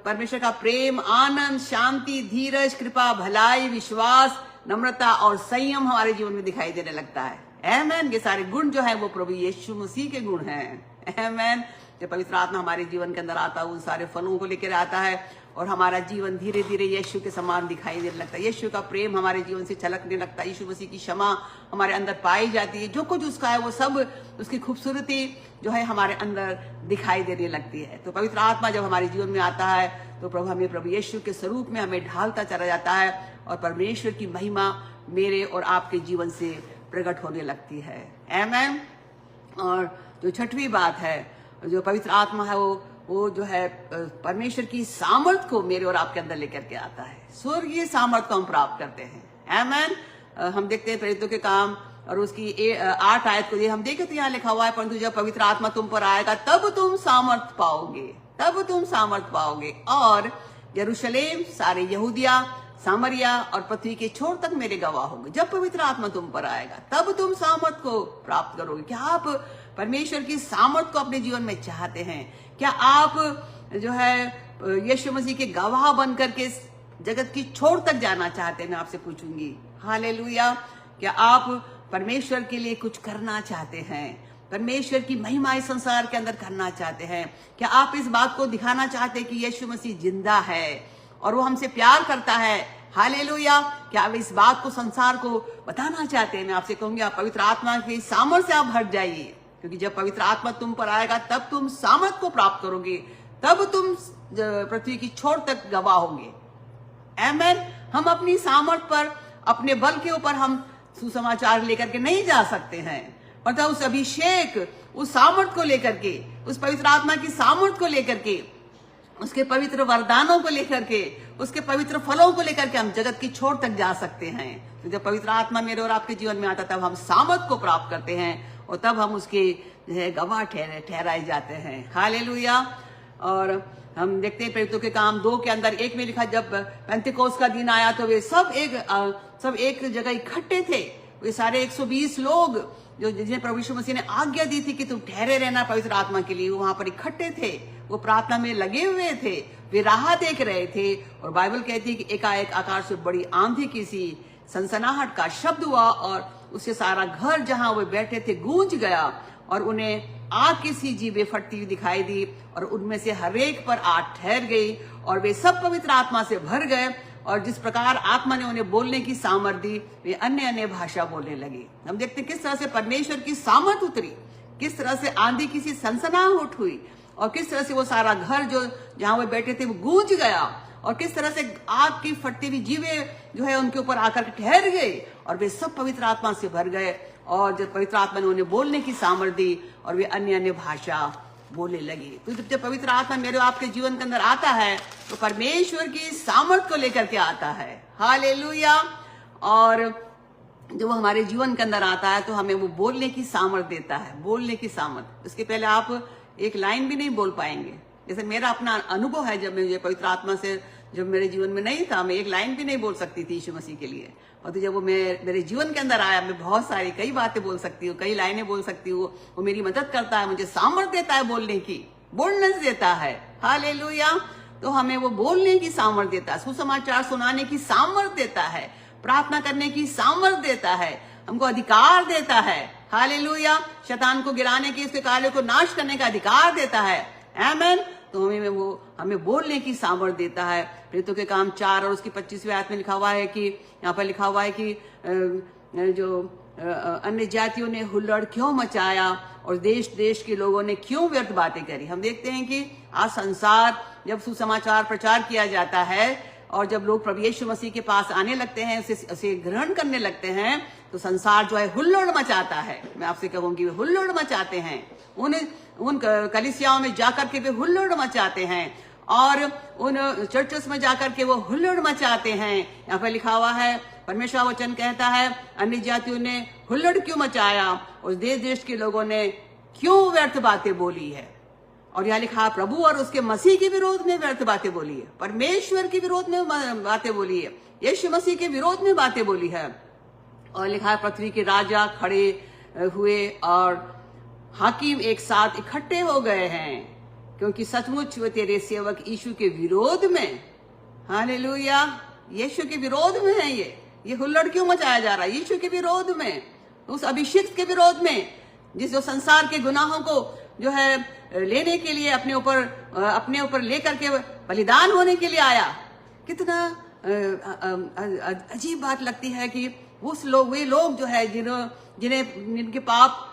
परमेश्वर का प्रेम, आनंद, शांति, धीरज, कृपा, भलाई, विश्वास, नम्रता और संयम हमारे जीवन में दिखाई देने लगता है। आमीन। ये सारे गुण जो है वो प्रभु यीशु मसीह के गुण हैं। आमीन। जब पवित्र आत्मा हमारे जीवन के अंदर आता है, उन सारे फलों को लेकर आता है और हमारा जीवन धीरे धीरे यीशु के समान दिखाई देने लगता है। यीशु का प्रेम हमारे जीवन से छलकने लगता है। यीशु मसीह की क्षमा हमारे अंदर पाई जाती है। जो कुछ उसका है वो सब, उसकी खूबसूरती जो है हमारे अंदर दिखाई देने लगती है। तो पवित्र आत्मा जब हमारे जीवन में आता है तो प्रभु यीशु के स्वरूप में हमें ढालता चला जाता है और परमेश्वर की महिमा मेरे और आपके जीवन से प्रकट होने लगती है। आमीन। और जो छठवीं बात है, जो पवित्र आत्मा है वो जो है परमेश्वर की सामर्थ को मेरे और आपके अंदर लेकर के आता है। स्वर्गीय सामर्थ को हम प्राप्त करते हैं। आमीन। हम देखते हैं प्रेरितों के काम और उसकी 8 आयत को हम देखें तो यहाँ लिखा हुआ है, परंतु जब पवित्र आत्मा तुम पर आएगा तब तुम सामर्थ पाओगे, तब तुम सामर्थ पाओगे और यरूशलेम, सारे यहूदिया, सामरिया और पृथ्वी के छोर तक मेरे गवाह होंगे। जब पवित्र आत्मा तुम पर आएगा तब तुम सामर्थ को प्राप्त करोगे। क्या आप परमेश्वर की सामर्थ को अपने जीवन में चाहते हैं? क्या आप जो है यीशु मसीह के गवाह बनकर के जगत की छोर तक जाना चाहते हैं? मैं आपसे पूछूंगी। हालेलुया। क्या आप परमेश्वर के लिए कुछ करना चाहते हैं? परमेश्वर की महिमा इस संसार के अंदर करना चाहते हैं? क्या आप इस बात को दिखाना चाहते हैं कि यीशु मसीह जिंदा है और वो हमसे प्यार करता है? हालेलुया। क्या आप इस बात को संसार को बताना चाहते हैं? मैं आपसे कहूंगी आप पवित्र आत्मा की सामर्थ से आप भर जाइए, क्योंकि जब पवित्र आत्मा तुम पर आएगा तब तुम सामर्थ को प्राप्त करोगे, तब तुम पृथ्वी की छोर तक गवाह होंगे। आमीन। हम अपनी सामर्थ पर, अपने बल के ऊपर हम सुसमाचार लेकर के नहीं जा सकते हैं, पर उस अभिषेक, उस सामर्थ को लेकर के, उस पवित्र आत्मा की सामर्थ को लेकर के, उसके पवित्र वरदानों को लेकर के, उसके पवित्र फलों को लेकर के हम जगत की छोर तक जा सकते हैं। तो जब पवित्र आत्मा मेरे और आपके जीवन में आता तब हम सामर्थ को प्राप्त करते हैं और तब हम उसके गवाह ठहराए जाते हैं। हालेलुया। और हम देखते हैं प्रेरितों के काम 2 के अंदर 1 में लिखा, जब पेंतिकोस्त का दिन आया तो वे सब एक जगह इकट्ठे थे। वे सारे 120 लोग जो जिन्हें प्रभु यीशु मसीह ने आज्ञा दी थी कि तुम ठहरे रहना पवित्र आत्मा के लिए, वो वहां पर इकट्ठे थे, वो प्रार्थना में लगे हुए थे, वे राह देख रहे थे। और बाइबल कहती है कि एकाएक आकाश से बड़ी आंधी की सी सनसनाहट का शब्द हुआ और उससे सारा घर जहां वे बैठे थे गूंज गया और उन्हें आग की सी जीभें फटती हुई दिखाई दी और उनमें से हर एक पर आग ठहर गई और वे सब पवित्र आत्मा से भर गए और जिस प्रकार आत्मा ने उन्हें बोलने की सामर्थ दी वे अन्य अन्य भाषा बोलने लगे। हम देखते हैं किस तरह से परमेश्वर की सामर्थ उतरी, किस तरह से आंधी की सी सनसनाहट हुई और किस तरह से वो सारा घर जो जहां वे बैठे थे वो गूंज गया और किस तरह से आग की फटती हुई जीवें जो है उनके ऊपर आकर ठहर गई और वे सब पवित्र आत्मा से भर गए और जब पवित्र आत्मा ने उन्हें बोलने की सामर्थ दी और वे अन्य अन्य भाषा बोलने लगी। तो जब पवित्र आत्मा मेरे आपके जीवन के अंदर आता है तो परमेश्वर की सामर्थ को लेकर के आता है। हालेलुया। और जब वो हमारे जीवन के अंदर आता है तो हमें वो बोलने की सामर्थ देता है, बोलने की सामर्थ। उसके पहले आप एक लाइन भी नहीं बोल पाएंगे। जैसे मेरा अपना अनुभव है, जब मुझे पवित्र आत्मा से जब मेरे जीवन में नहीं था, मैं एक लाइन भी नहीं बोल सकती थी यीशु मसीह के लिए। और तो जब वो मेरे जीवन के अंदर आया, मैं बहुत सारी कई बातें बोल सकती हूँ, कई लाइनें बोल सकती हूँ। वो मेरी मदद करता है, मुझे सामर्थ्य देता है बोलने की, बोल्डनेस देता है। हालेलुया। तो हमें वो बोलने की सामर्थ्य देता है, सुसमाचार सुनाने की सामर्थ्य देता है, प्रार्थना करने की सामर्थ्य देता है, हमको अधिकार देता है। हालेलुया। शैतान को गिराने की, उसके कार्यों को नाश करने का अधिकार देता है। आमीन। तो हमें बोलने की सामर्थ्य देता है। प्रेरितों के काम 4 और उसकी 25वीं आयत में लिखा हुआ है कि, यहाँ पर लिखा हुआ है कि जो अन्य जातियों ने हुल्लड़ क्यों मचाया और देश देश के लोगों ने क्यों व्यर्थ बातें करी। हम देखते हैं कि आज संसार, जब सुसमाचार प्रचार किया जाता है और जब लोग प्रभु यीशु मसीह के पास आने लगते हैं, उसे ग्रहण करने लगते हैं, तो संसार जो है हुल्लड़ मचाता है। मैं आपसे कहूंगी वे हुल्लड़ मचाते हैं, उन कलीसियाओं में जाकर के वे हुल्लड़ मचाते हैं और उन चर्चेस में जाकर के वो हुल्लड़ मचाते हैं। यहाँ पर लिखा हुआ है, परमेश्वर वचन कहता है, अन्य जातियों ने हुल्लड़ क्यों मचाया और देश देश के लोगों ने क्यों व्यर्थ बातें बोली है। और यहाँ लिखा, प्रभु और उसके मसीह के विरोध में व्यर्थ बातें बोली है, परमेश्वर के विरोध में बातें बोली है, यीशु मसीह के विरोध में बातें बोली है। और लिखा है, पृथ्वी के राजा खड़े हुए और हाकिम एक साथ इकट्ठे हो गए हैं, क्योंकि सचमुच वे तेरे सेवक यीशु के विरोध में, हालेलुया, यीशु के विरोध में है। ये हुल्लड़ क्यों मचाया जा रहा है? यीशु के विरोध में, उस अभिषिक्त के विरोध में, जिस जो संसार के गुनाहों को जो है लेने के लिए अपने ऊपर लेकर के बलिदान होने के लिए आया। कितना अजीब बात लगती है कि वे लोग जो है जिनके पाप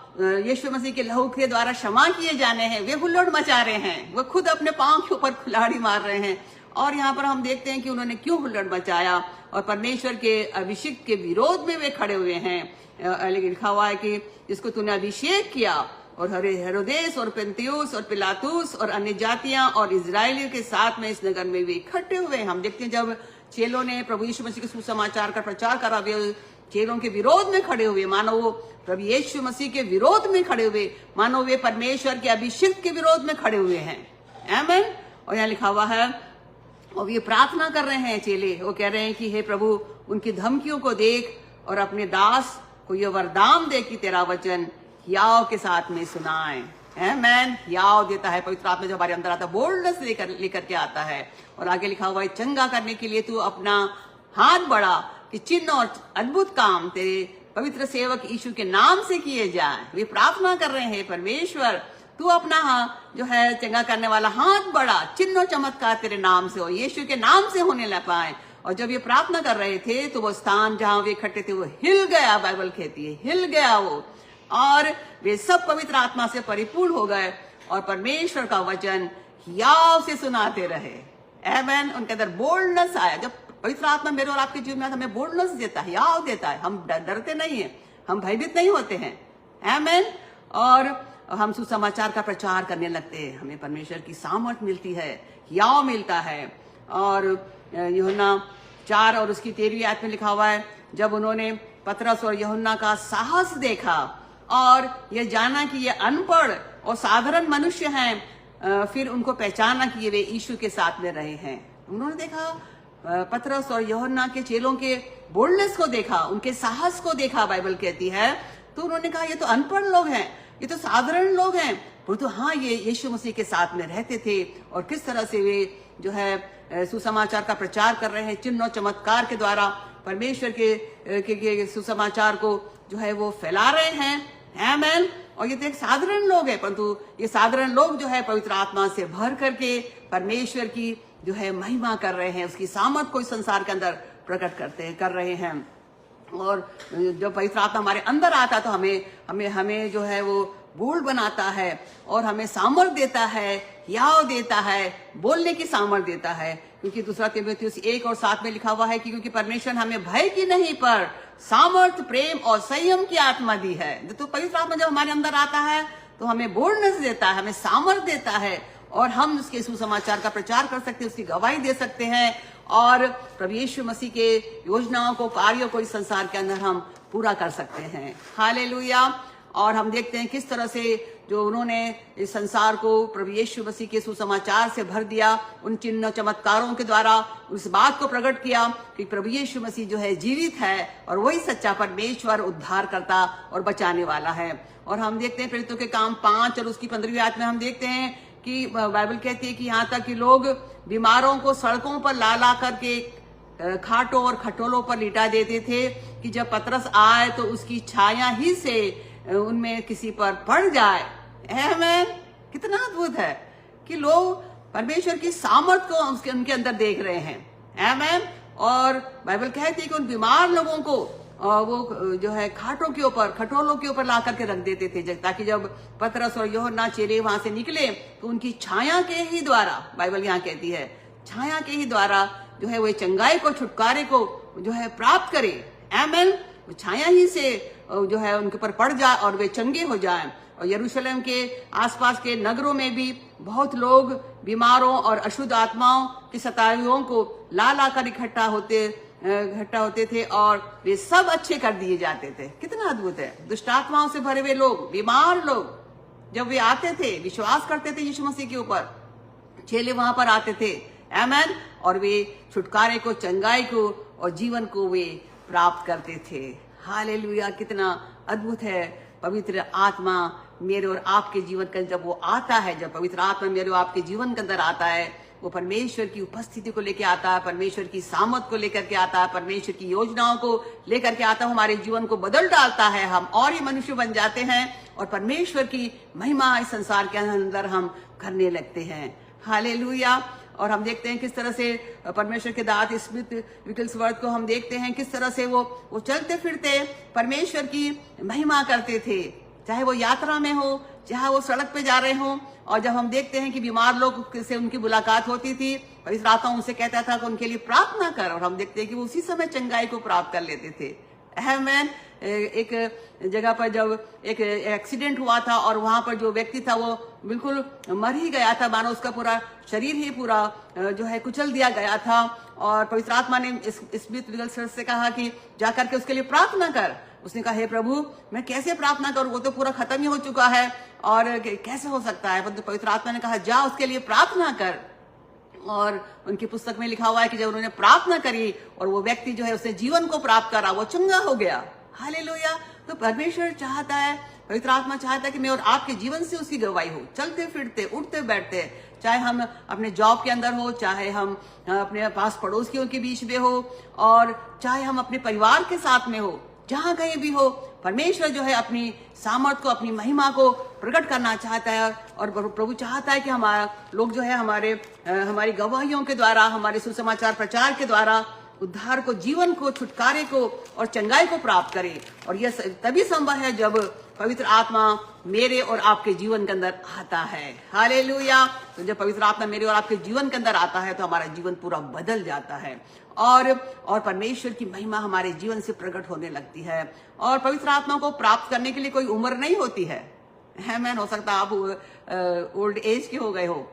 यीशु मसीह के लहू के द्वारा क्षमा किए जाने हैं, वे हुल्लड़ मचा रहे हैं, वो खुद अपने पांव के ऊपर कुल्हाड़ी मार रहे हैं। और यहाँ पर हम देखते हैं कि उन्होंने क्यों हुल्लड़ मचाया और परमेश्वर के अभिषेक के विरोध में वे खड़े हुए हैं। लिखा हुआ है कि जिसको तूने अभिषेक किया, और हेरोदेस और पेंतियुस और पिलातुस और अन्य जातियां और इजरायलियों के साथ में इस नगर में वे इकट्ठे हुए। हम देखते हैं जब चेलों ने प्रभु यीशु मसीह के सुसमाचार का प्रचार करा, वे चेलों के विरोध में खड़े हुए, मानो वो प्रभु यीशु मसीह के विरोध में खड़े हुए, मानो वे परमेश्वर के अभिषेक के विरोध में खड़े हुए हैं। आमीन। और यहाँ लिखा हुआ है, और ये प्रार्थना कर रहे हैं चेले, वो कह रहे हैं कि हे प्रभु, उनकी धमकियों को देख और अपने दास को यह वरदान दे कि तेरा वचन याव के साथ में सुनाए। आमीन। याव देता है पवित्र आत्मा, जो हमारे अंदर आता है, बोल्डनेस लेकर के आता है। और आगे लिखा हुआ है, चंगा करने के लिए तू अपना हाथ बढ़ा कि चिन्ह और अद्भुत काम तेरे पवित्र सेवक यीशु के नाम से किए जाए। वे प्रार्थना कर रहे हैं, परमेश्वर तू अपना जो है चंगा करने वाला हाथ बढ़ा, चिन्ह और चमत्कार तेरे नाम से हो, यीशु के नाम से होने लग पाए। और जब ये प्रार्थना कर रहे थे तो वो स्थान जहां वे इकट्ठे थे वो हिल गया, बाइबल कहती है हिल गया वो, और वे सब पवित्र आत्मा से परिपूर्ण हो गए और परमेश्वर का वचन याव से सुनाते रहे। आमीन। उनके अंदर बोल्डनेस आया। जब पवित्र आत्मा मेरे और आपके जीवन में हमें बोल्डनेस देता है, याव देता है, हम डरते नहीं है, हम भयभीत नहीं होते हैं। आमीन। और हम सुसमाचार का प्रचार करने लगते हैं, हमें परमेश्वर की सामर्थ्य मिलती है, याव मिलता है। और यूहन्ना 4 और उसकी 13वीं आयत में लिखा हुआ है, जब उन्होंने पतरस और यूहन्ना का साहस देखा और ये जाना कि ये अनपढ़ और साधारण मनुष्य हैं, फिर उनको पहचाना कि वे यीशु के साथ में रहे हैं। उन्होंने देखा, पतरस और यूहन्ना के चेलों के बोल्डनेस को देखा, उनके साहस को देखा, बाइबल कहती है। तो उन्होंने कहा, ये तो अनपढ़ लोग हैं, ये तो साधारण लोग हैं, परंतु हाँ, ये यीशु मसीह के साथ में रहते थे और किस तरह से वे जो है सुसमाचार का प्रचार कर रहे हैं, चिन्ह और चमत्कार के द्वारा परमेश्वर के सुसमाचार को जो है वो फैला रहे हैं। आमीन। और ये तो एक साधारण लोग हैं, परंतु ये साधारण लोग जो है पवित्र आत्मा से भर करके परमेश्वर की जो है महिमा कर रहे हैं, उसकी सामर्थ को इस संसार के अंदर प्रकट कर रहे हैं। और जब पवित्र आत्मा हमारे अंदर आता तो हमें जो है वो बोल्ड बनाता है और हमें सामर्थ देता है, याव देता है, बोलने की सामर्थ देता है। क्योंकि 2 तीमुथियुस 1 और 7 में लिखा हुआ है कि क्योंकि परमेश्वर हमें भय की नहीं पर सामर्थ, प्रेम और संयम की आत्मा दी है। तो पवित्र आत्मा जब हमारे अंदर आता है तो हमें बोल्डनेस देता है, हमें सामर्थ देता है और हम उसके सुसमाचार का प्रचार कर सकते हैं, उसकी गवाही दे सकते हैं और प्रभु यीशु मसीह के योजनाओं को, कार्यों को इस संसार के अंदर हम पूरा कर सकते हैं। हालेलुया। और हम देखते हैं किस तरह से जो उन्होंने इस संसार को प्रभु यीशु मसीह के सुसमाचार से भर दिया, उन चिन्ह चमत्कारों के द्वारा उस बात को प्रकट किया कि प्रभु यीशु मसीह जो है जीवित है और वही सच्चा परमेश्वर, उद्धार करता और बचाने वाला है। और हम देखते हैं प्रेरितों के काम 5 और उसकी 15वीं आयत में हम देखते हैं कि बाइबल कहती है कि यहाँ तक कि लोग बीमारों को सड़कों पर ला ला करके खाटों और खटोलों पर लिटा देते थे कि जब पतरस आए तो उसकी छाया ही से उनमें किसी पर पड़ जाए। आमीन। कितना अद्भुत है कि लोग परमेश्वर की सामर्थ को उनके अंदर देख रहे हैं। आमीन। और बाइबल कहती है कि उन बीमार लोगों को वो जो है खाटों के ऊपर, खटोलों के ऊपर ला करके रख देते थे, ताकि जब पतरस और यूहन्ना चेले वहां से निकले तो उनकी छाया के ही द्वारा, बाइबल यहाँ कहती है, छाया के ही द्वारा जो है वो चंगाई को, छुटकारे को जो है प्राप्त करे। आमीन। छाया ही से जो है उनके ऊपर पड़ जाए और वे चंगे हो जाएं। और यरूशलेम के आसपास के नगरों में भी बहुत लोग बीमारों और अशुद्ध आत्माओं की सताइयों को ला ला कर इकट्ठा होते थे और वे सब अच्छे कर दिए जाते थे। कितना अद्भुत है। दुष्ट आत्माओं से भरे हुए लोग, बीमार लोग जब वे आते थे, विश्वास करते थे यीशु मसीह के ऊपर, चेले वहां पर आते थे। आमीन। और वे छुटकारे को, चंगाई को और जीवन को वे प्राप्त करते थे। हालेलुया। कितना अद्भुत है। पवित्र आत्मा मेरे और आपके जीवन का जब वो आता है, जब पवित्र आत्मा मेरे और आपके जीवन के अंदर आता है, वो परमेश्वर की उपस्थिति को लेकर आता है, परमेश्वर की सामर्थ को लेकर के आता है, परमेश्वर की योजनाओं को लेकर के आता है, हमारे जीवन को बदल डालता है। हम और ही मनुष्य बन जाते हैं और परमेश्वर की महिमा इस संसार के अंदर हम करने लगते हैं। हालेलुया। और हम देखते हैं किस तरह से परमेश्वर के दास स्मिथ विगलस्वर्थ को हम देखते हैं किस तरह से वो चलते फिरते परमेश्वर की महिमा करते थे, चाहे वो यात्रा में हो, चाहे वो सड़क पे जा रहे हो। और जब हम देखते हैं कि बीमार लोग से उनकी मुलाकात होती थी, पवित्र आत्मा उनसे कहता था कि उनके लिए प्रार्थना कर, और हम देखते हैं कि वो उसी समय चंगाई को प्राप्त कर लेते थे। आमीन। एक जगह पर जब एक एक्सीडेंट हुआ था और वहां पर जो व्यक्ति था वो बिल्कुल मर ही गया था, मानो उसका पूरा शरीर ही पूरा जो है कुचल दिया गया था। और पवित्र आत्मा ने स्मिथ विगलस्वर्थ से कहा कि जाकर के उसके लिए प्रार्थना कर। उसने कहा, हे प्रभु, मैं कैसे प्रार्थना करूं, वो तो पूरा खत्म ही हो चुका है और कैसे हो सकता है। परंतु पवित्र आत्मा ने कहा, जा उसके लिए प्रार्थना कर। और उनकी पुस्तक में लिखा हुआ है कि जब उन्होंने प्रार्थना करी और वो व्यक्ति जो है उसने जीवन को प्राप्त करा, वो चंगा हो गया। हालेलुया। तो परमेश्वर चाहता है, पवित्र आत्मा चाहता है कि मैं और आपके जीवन से उसकी गवाही हो, चलते फिरते, उठते बैठते, चाहे हम अपने जॉब के अंदर हो, चाहे हम अपने पास पड़ोसियों के बीच में हो, और चाहे हम अपने परिवार के साथ में हो, जहां कहीं भी हो, परमेश्वर जो है अपनी सामर्थ को, अपनी महिमा को प्रकट करना चाहता है। और प्रभु चाहता है कि हमारा लोग जो है हमारी गवाहियों के द्वारा, हमारे सुसमाचार प्रचार के द्वारा उद्धार को, जीवन को, छुटकारे को और चंगाई को प्राप्त करे। और यह तभी संभव है जब पवित्र आत्मा मेरे और आपके जीवन के अंदर आता है। हालेलुया। तो जब पवित्र आत्मा मेरे और आपके जीवन के अंदर आता है तो हमारा जीवन पूरा बदल जाता है और परमेश्वर की महिमा हमारे जीवन से प्रकट होने लगती है। और पवित्र आत्मा को प्राप्त करने के लिए कोई उम्र नहीं होती है। मैन हो सकता आप ओल्ड एज के हो गए हो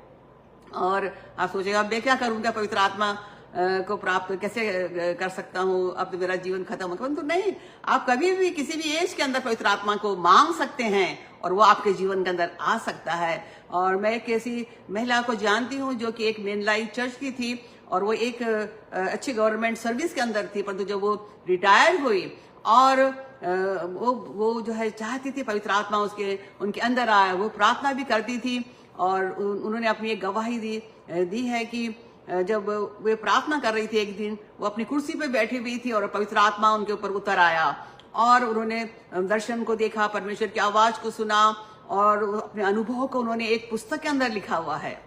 और आप सोचेगा अब मैं क्या करूंगा, पवित्र आत्मा को प्राप्त कैसे कर सकता हूँ, अब तो मेरा जीवन खत्म हो गया। तो नहीं, आप कभी भी किसी भी एज के अंदर पवित्र आत्मा को मांग सकते हैं और वो आपके जीवन के अंदर आ सकता है। और मैं एक ऐसी महिला को जानती हूँ जो कि एक मेनलाइन चर्च की थी और वो एक अच्छी गवर्नमेंट सर्विस के अंदर थी, परंतु जब वो रिटायर हुई और वो जो है चाहती थी पवित्र आत्मा उनके अंदर आए, वो प्रार्थना भी करती थी। और उन्होंने अपनी एक गवाही दी है कि जब वे प्रार्थना कर रही थी, एक दिन वो अपनी कुर्सी पे बैठी हुई थी और पवित्र आत्मा उनके ऊपर उतर आया और उन्होंने दर्शन को देखा, परमेश्वर की आवाज को सुना और अपने अनुभव को उन्होंने एक पुस्तक के अंदर लिखा हुआ है।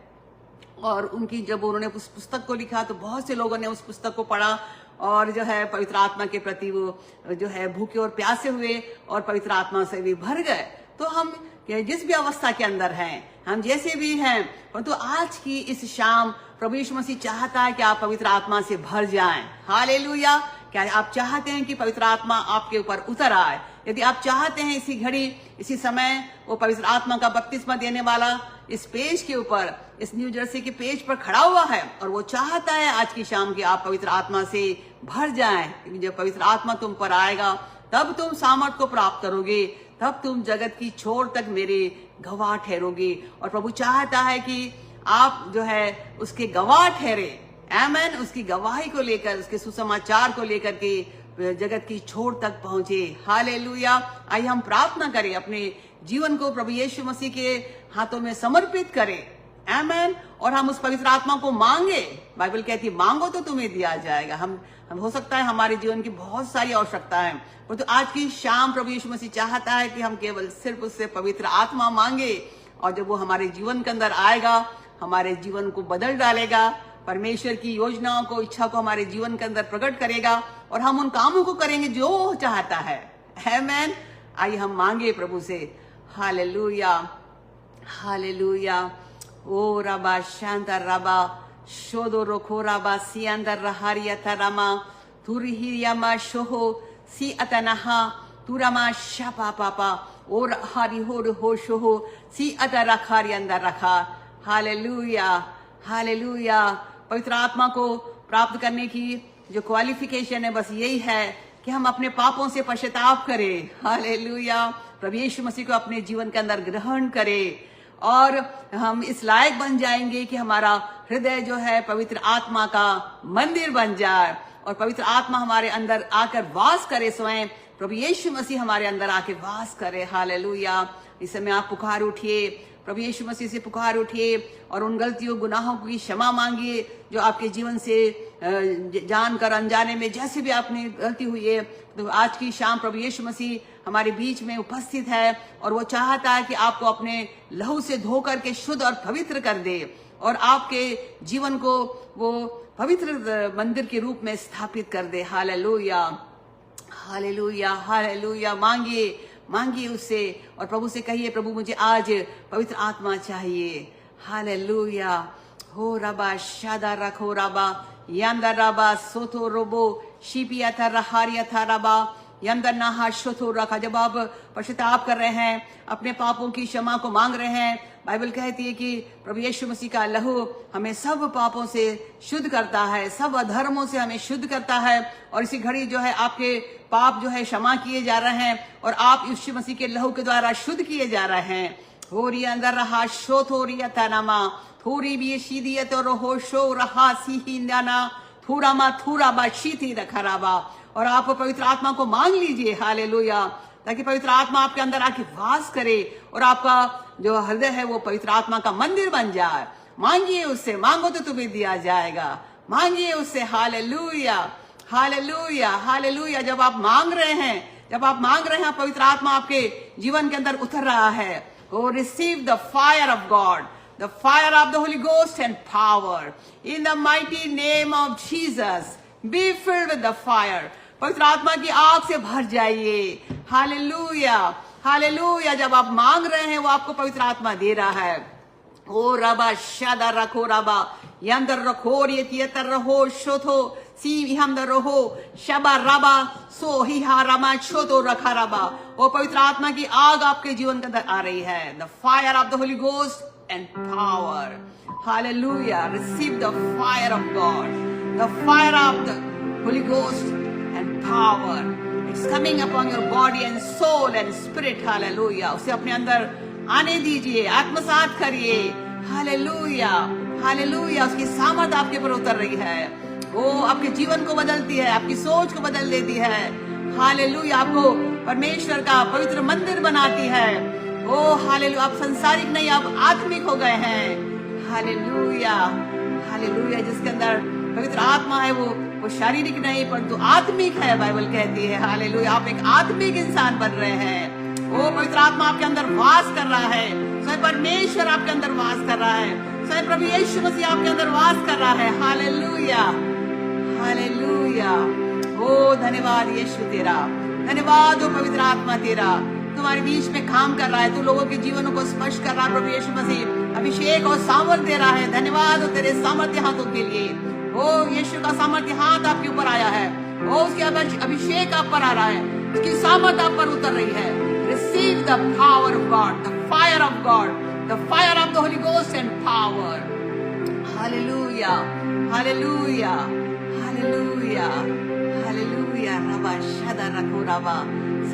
और जब उन्होंने उस पुस्तक को लिखा तो बहुत से लोगों ने उस पुस्तक को पढ़ा और जो है पवित्र आत्मा के प्रति वो जो है भूखे और प्यासे हुए और पवित्र आत्मा से भी भर गए। तो हम जिस भी अवस्था के अंदर हैं, हम जैसे भी हैं, परंतु आज की इस शाम प्रभु यीशु मसीह चाहता है कि आप पवित्र आत्मा से भर जाएं। हालेलुया। क्या आप चाहते हैं कि पवित्र आत्मा आपके ऊपर उतर आए? यदि आप चाहते हैं इसी घड़ी, इसी समय वो पवित्र आत्मा का बपतिस्मा देने वाला इस पेज के ऊपर, इस न्यू जर्सी के पेज पर खड़ा हुआ है और वो चाहता है आज की शाम की आप पवित्र आत्मा से भर जाएं, क्योंकि जब पवित्र आत्मा तुम पर आएगा तब तुम सामर्थ को प्राप्त करोगे, तब तुम जगत की छोर तक मेरे गवाह ठहरोगे। और प्रभु चाहता है कि आप जो है उसके गवाह ठहरे, आमेन। उसकी गवाही को लेकर, उसके सुसमाचार को लेकर के जगत की छोर तक पहुंचे। हालेलुया। आइए हम प्रार्थना करें, अपने जीवन को प्रभु यीशु मसीह के हाथों में समर्पित करें, आमेन। और हम उस पवित्र आत्मा को मांगे। बाइबल कहती है मांगो तो तुम्हें दिया जाएगा। हम हो सकता है हमारे जीवन की बहुत सारी आवश्यकताएं, तो आज की शाम प्रभु यीशु मसीह चाहता है कि हम केवल सिर्फ उससे पवित्र आत्मा मांगे, और जब वो हमारे जीवन के अंदर आएगा, हमारे जीवन को बदल डालेगा, परमेश्वर की योजनाओं को, इच्छा को हमारे जीवन के अंदर प्रकट करेगा, और हम उन कामों को करेंगे जो वो चाहता है, आमेन। आइए हम मांगे प्रभु से। Hallelujah, hallelujah. ओ रबा शांता रबा शोदो रोखो रबा सियांदर रहारियता रमा तुरिहियामा शोहो सी अतनहा तुरमा शापा पापा और हरि हो शोहो सी अतर रखारी अंदर रखा। Hallelujah, hallelujah. पवित्र आत्मा को प्राप्त करने की जो क्वालिफिकेशन है बस यही है कि हम अपने पापों से पश्चाताप करें। हालेलुया। प्रभु यीशु मसीह को अपने जीवन के अंदर ग्रहण करें, और हम इस लायक बन जाएंगे कि हमारा हृदय जो है पवित्र आत्मा का मंदिर बन जाए, और पवित्र आत्मा हमारे अंदर आकर वास करे। स्वयं प्रभु यीशु मसीह हमारे अंदर आके वास करे। हालेलुया। इस समय आप पुकार उठिए, प्रभु यीशु मसीह से पुकार उठिए, और उन गलतियों गुनाहों की क्षमा मांगिए जो आपके जीवन से जानकर अनजाने में जैसे भी आपने गलती हुई है। तो आज की शाम प्रभु यीशु मसीह हमारे बीच में उपस्थित है, और वो चाहता है कि आपको अपने लहू से धो करके शुद्ध और पवित्र कर दे, और आपके जीवन को वो पवित्र मंदिर के रूप में स्थापित कर दे। Hallelujah, hallelujah, hallelujah. मांगिए, मांगिए उससे, और प्रभु से कहिए प्रभु मुझे आज पवित्र आत्मा चाहिए। हालेलुया। हो रबा शादा रखो रबा यंदा रबा सोतो रोबो शिपिया था रहारिया था रबा यंदा नहा शोतो रखा। जब आप पश्चाताप कर रहे हैं, अपने पापों की क्षमा को मांग रहे हैं, बाइबल कहती है कि प्रभु यीशु मसीह का लहू हमें सब पापों से शुद्ध करता है, सब अधर्मों से हमें शुद्ध करता है। और इसी घड़ी जो है आपके पाप जो है क्षमा किए जा रहे हैं, और आप यीशु मसीह के लहू के द्वारा शुद्ध किए जा रहे हैं। हो रही अंदर रहा शो थोरिया तनामा थोड़ी भी सीधी तो रहो शो रहा सी नाना थूरामा थूरा बा शीती रखराबा। और आप पवित्र आत्मा को मांग लीजिए। हालेलुया। ताकि पवित्र आत्मा आपके अंदर आके वास करे, और आपका जो हृदय है वो पवित्र आत्मा का मंदिर बन जाए। मांगिए उससे, मांगो तो तुम्हें दिया जाएगा। मांगिए उससे। Hallelujah, hallelujah, hallelujah. जब आप मांग रहे हैं, जब आप मांग रहे हैं, पवित्र आत्मा आपके जीवन के अंदर उतर रहा है। Oh receive the fire of God, the fire of the Holy Ghost and power in the mighty name of Jesus. Be filled with the fire. पवित्र आत्मा की आग से भर जाइए। Hallelujah, hallelujah. जब आप मांग रहे हैं वो आपको पवित्र आत्मा दे रहा है। ओ रबा शादा रखो रबा यंदर रखो रियतर रहो शोथो सी हमदर रहो शबा रबा सो ही हा रमा छोतो रखा रबा। वो पवित्र आत्मा की आग आपके जीवन के अंदर आ रही है। The fire of the Holi ghost and power. Hallelujah. Receive the fire of God, the fire of the Holy Ghost and power. It's coming upon your body and soul and spirit. Hallelujah. उसे अपने अंदर आने दीजिए, आत्मसात करिए। Hallelujah, Hallelujah. उसकी सामर्थ आपके ऊपर उतर रही है। वो आपके जीवन को बदलती है, आपकी सोच को बदल देती है। Hallelujah. आपको परमेश्वर का पवित्र मंदिर बनाती है। ओ हालेलुया। आप संसारिक नहीं, आप आत्मिक हो गए हैं। Hallelujah, hallelujah. जिसके अंदर पवित्र आत्मा है वो शारीरिक नहीं परंतु आत्मिक है, बाइबल कहती है। हालेलुया। आप एक आत्मिक इंसान बन रहे हैं। वो पवित्र आत्मा आपके अंदर वास कर रहा है। स्वयं परमेश्वर आपके अंदर वास कर रहा है। स्वयं प्रभु यीशु मसीह आपके अंदर वास कर रहा है। Hallelujah, hallelujah. ओ धन्यवाद यीशु तेरा, धन्यवाद ओ पवित्र आत्मा तेरा, तुम्हारे बीच में काम कर रहा है। तू लोगों के जीवनों को स्पर्श कर रहा है। प्रभु यीशु मसीह अभिषेक और सामर्थ दे रहा है। धन्यवाद हो तेरे सामर्थ्य हाथों के लिए। ओ यीशु का सामर्थ्य हाथ आपके ऊपर आया है। ओ उसके अभिषेक आप पर आ रहा है, उसकी सामर्थ आप पर उतर रही है। Receive the power of God, the fire of God, the fire of the Holi ghost and power. Hallelujah, hallelujah, hallelujah, hallelujah. रबा शदा रखो रबा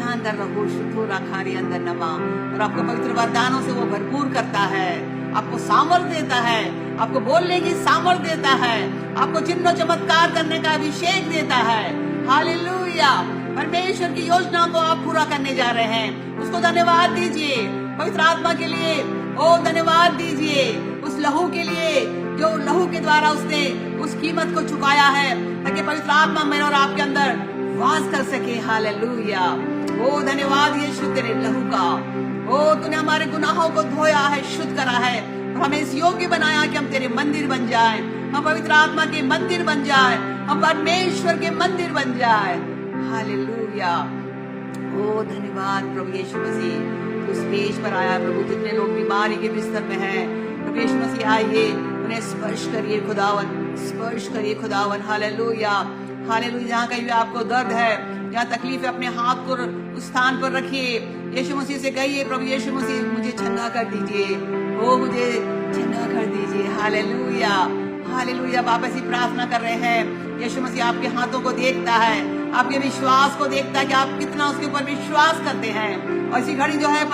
सांदर रहो शुद्धो राखारी अंदर नमा। और आपको पवित्र वरदानों से वो भरपूर करता है, आपको सामर्थ देता है, आपको बोलने की सामर्थ देता है, आपको चिन्ह चमत्कार करने का अभिषेक देता है। हालेलुया। परमेश्वर की योजना को आप पूरा करने जा रहे हैं, उसको धन्यवाद दीजिए। पवित्र आत्मा के लिए ओ धन्यवाद दीजिए, उस लहू के लिए जो लहू के द्वारा उसने उस कीमत को चुकाया है, ताकि पवित्र आत्मा मेरे और आपके अंदर वास कर सके। हालेलुया। ओ धन्यवाद यीशु तेरे लहू का। ओ तूने हमारे गुनाहों को धोया है, शुद्ध करा है, और हमें इस योग्य बनाया कि हम तेरे मंदिर बन जाए, हम पवित्र आत्मा के मंदिर बन जाए, हम परमेश्वर के मंदिर बन जाए। हालेलुया। ओ धन्यवाद प्रभु यीशु मसीह, उस पेज पर आया प्रभु। जितने लोग बीमारी के बिस्तर में हैं, प्रभु यीशु मसीह आइए, उन्हें स्पर्श करिए खुदावन, स्पर्श करिए खुदावन। हालेलुया। हालेलुया। जहाँ कहीं भी आपको दर्द है, जहाँ तकलीफ है, अपने हाथ को उस स्थान पर रखिए, यीशु मसीह से कहिए, प्रभु यीशु मसीह मुझे चंगा कर दीजिए, ओ मुझे चंगा कर दीजिए। हालेलुया। हालेलुया। आप ऐसी प्रार्थना कर रहे हैं, यीशु मसीह आपके हाथों को देखता है, आपके विश्वास को देखता है कि आप कितना उसके ऊपर विश्वास करते हैं। और इसी घड़ी जो है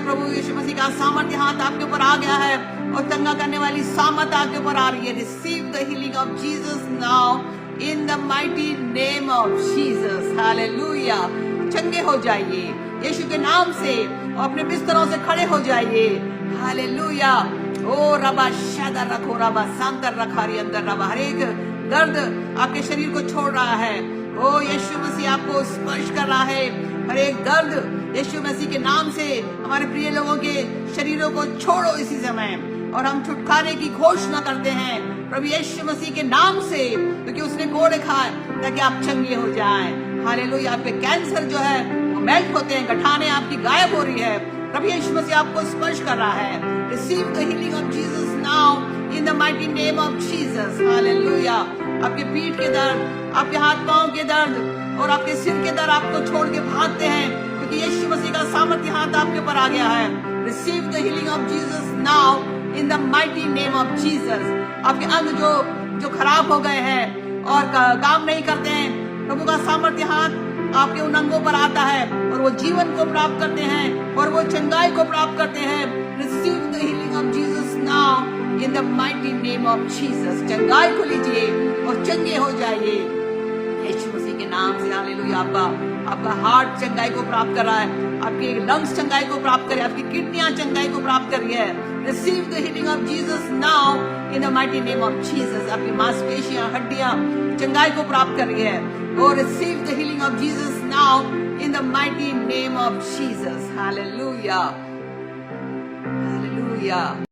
प्रभु यीशु मसीह का सामर्थ्य हाथ आपके ऊपर आ गया है, और चंगा करने वाली सामर्थ आपके ऊपर आ रही है। Receive the healing of Jesus now in the mighty name of Jesus. Hallelujah. चंगे हो जाइए यीशु के नाम से, और अपने बिस्तरों से खड़े हो जाइए। हालेलुया। ओ रबा शादा रखो, रबा सांतर रखारी अंदर रबा। हर एक दर्द आपके शरीर को छोड़ रहा है। ओ यीशु मसीह आपको स्पर्श कर रहा है। हर एक दर्द यीशु मसीह के नाम से हमारे प्रिय लोगों के शरीरों को छोड़ो इसी समय, और हम छुटकारे की घोषणा करते हैं प्रभु यीशु मसीह के नाम से, क्योंकि उसने कोड़े खाए ताकि आप चंगे हो जाएं। हालेलुया। आपके कैंसर जो है वो मेल्ट होते हैं, गठाने आपकी गायब हो रही है। प्रभु यीशु मसीह आपको स्पर्श कर रहा है। Receive the healing of Jesus now in the mighty name of Jesus. Hallelujah. आपके पीठ के दर्द, आपके हाथ पांव के दर्द और आपके सिर के दर्द आपको छोड़ के भागते हैं, क्योंकि यीशु मसीह का सामर्थ्य हाथ आपके ऊपर आ गया है। Receive the healing of Jesus now in the mighty name of Jesus. आपके अंग जो खराब हो गए हैं और काम नहीं करते हैं, प्रभु का सामर्थ्य हाथ आपके उन अंगों पर आता है, और वो जीवन को प्राप्त करते हैं, और वो चंगाई को प्राप्त करते हैं। Receive the healing of Jesus now in the mighty name of Jesus. चंगाई को लीजिए और चंगे हो जाइए यीशु मसीह के नाम से। हालेलुया। आपका हार्ट चंगाई को प्राप्त कर रहा है, आपके लंग्स चंगाई को प्राप्त कर रहे हैं, आपकी किडनियां चंगाई को प्राप्त कर रही है। Receive the healing of Jesus now in the mighty name of Jesus. आपकी मांसपेशियां, हड्डियां चंगाई को प्राप्त कर रही है। और receive the healing of Jesus now in the mighty name of Jesus. Hallelujah. Hallelujah.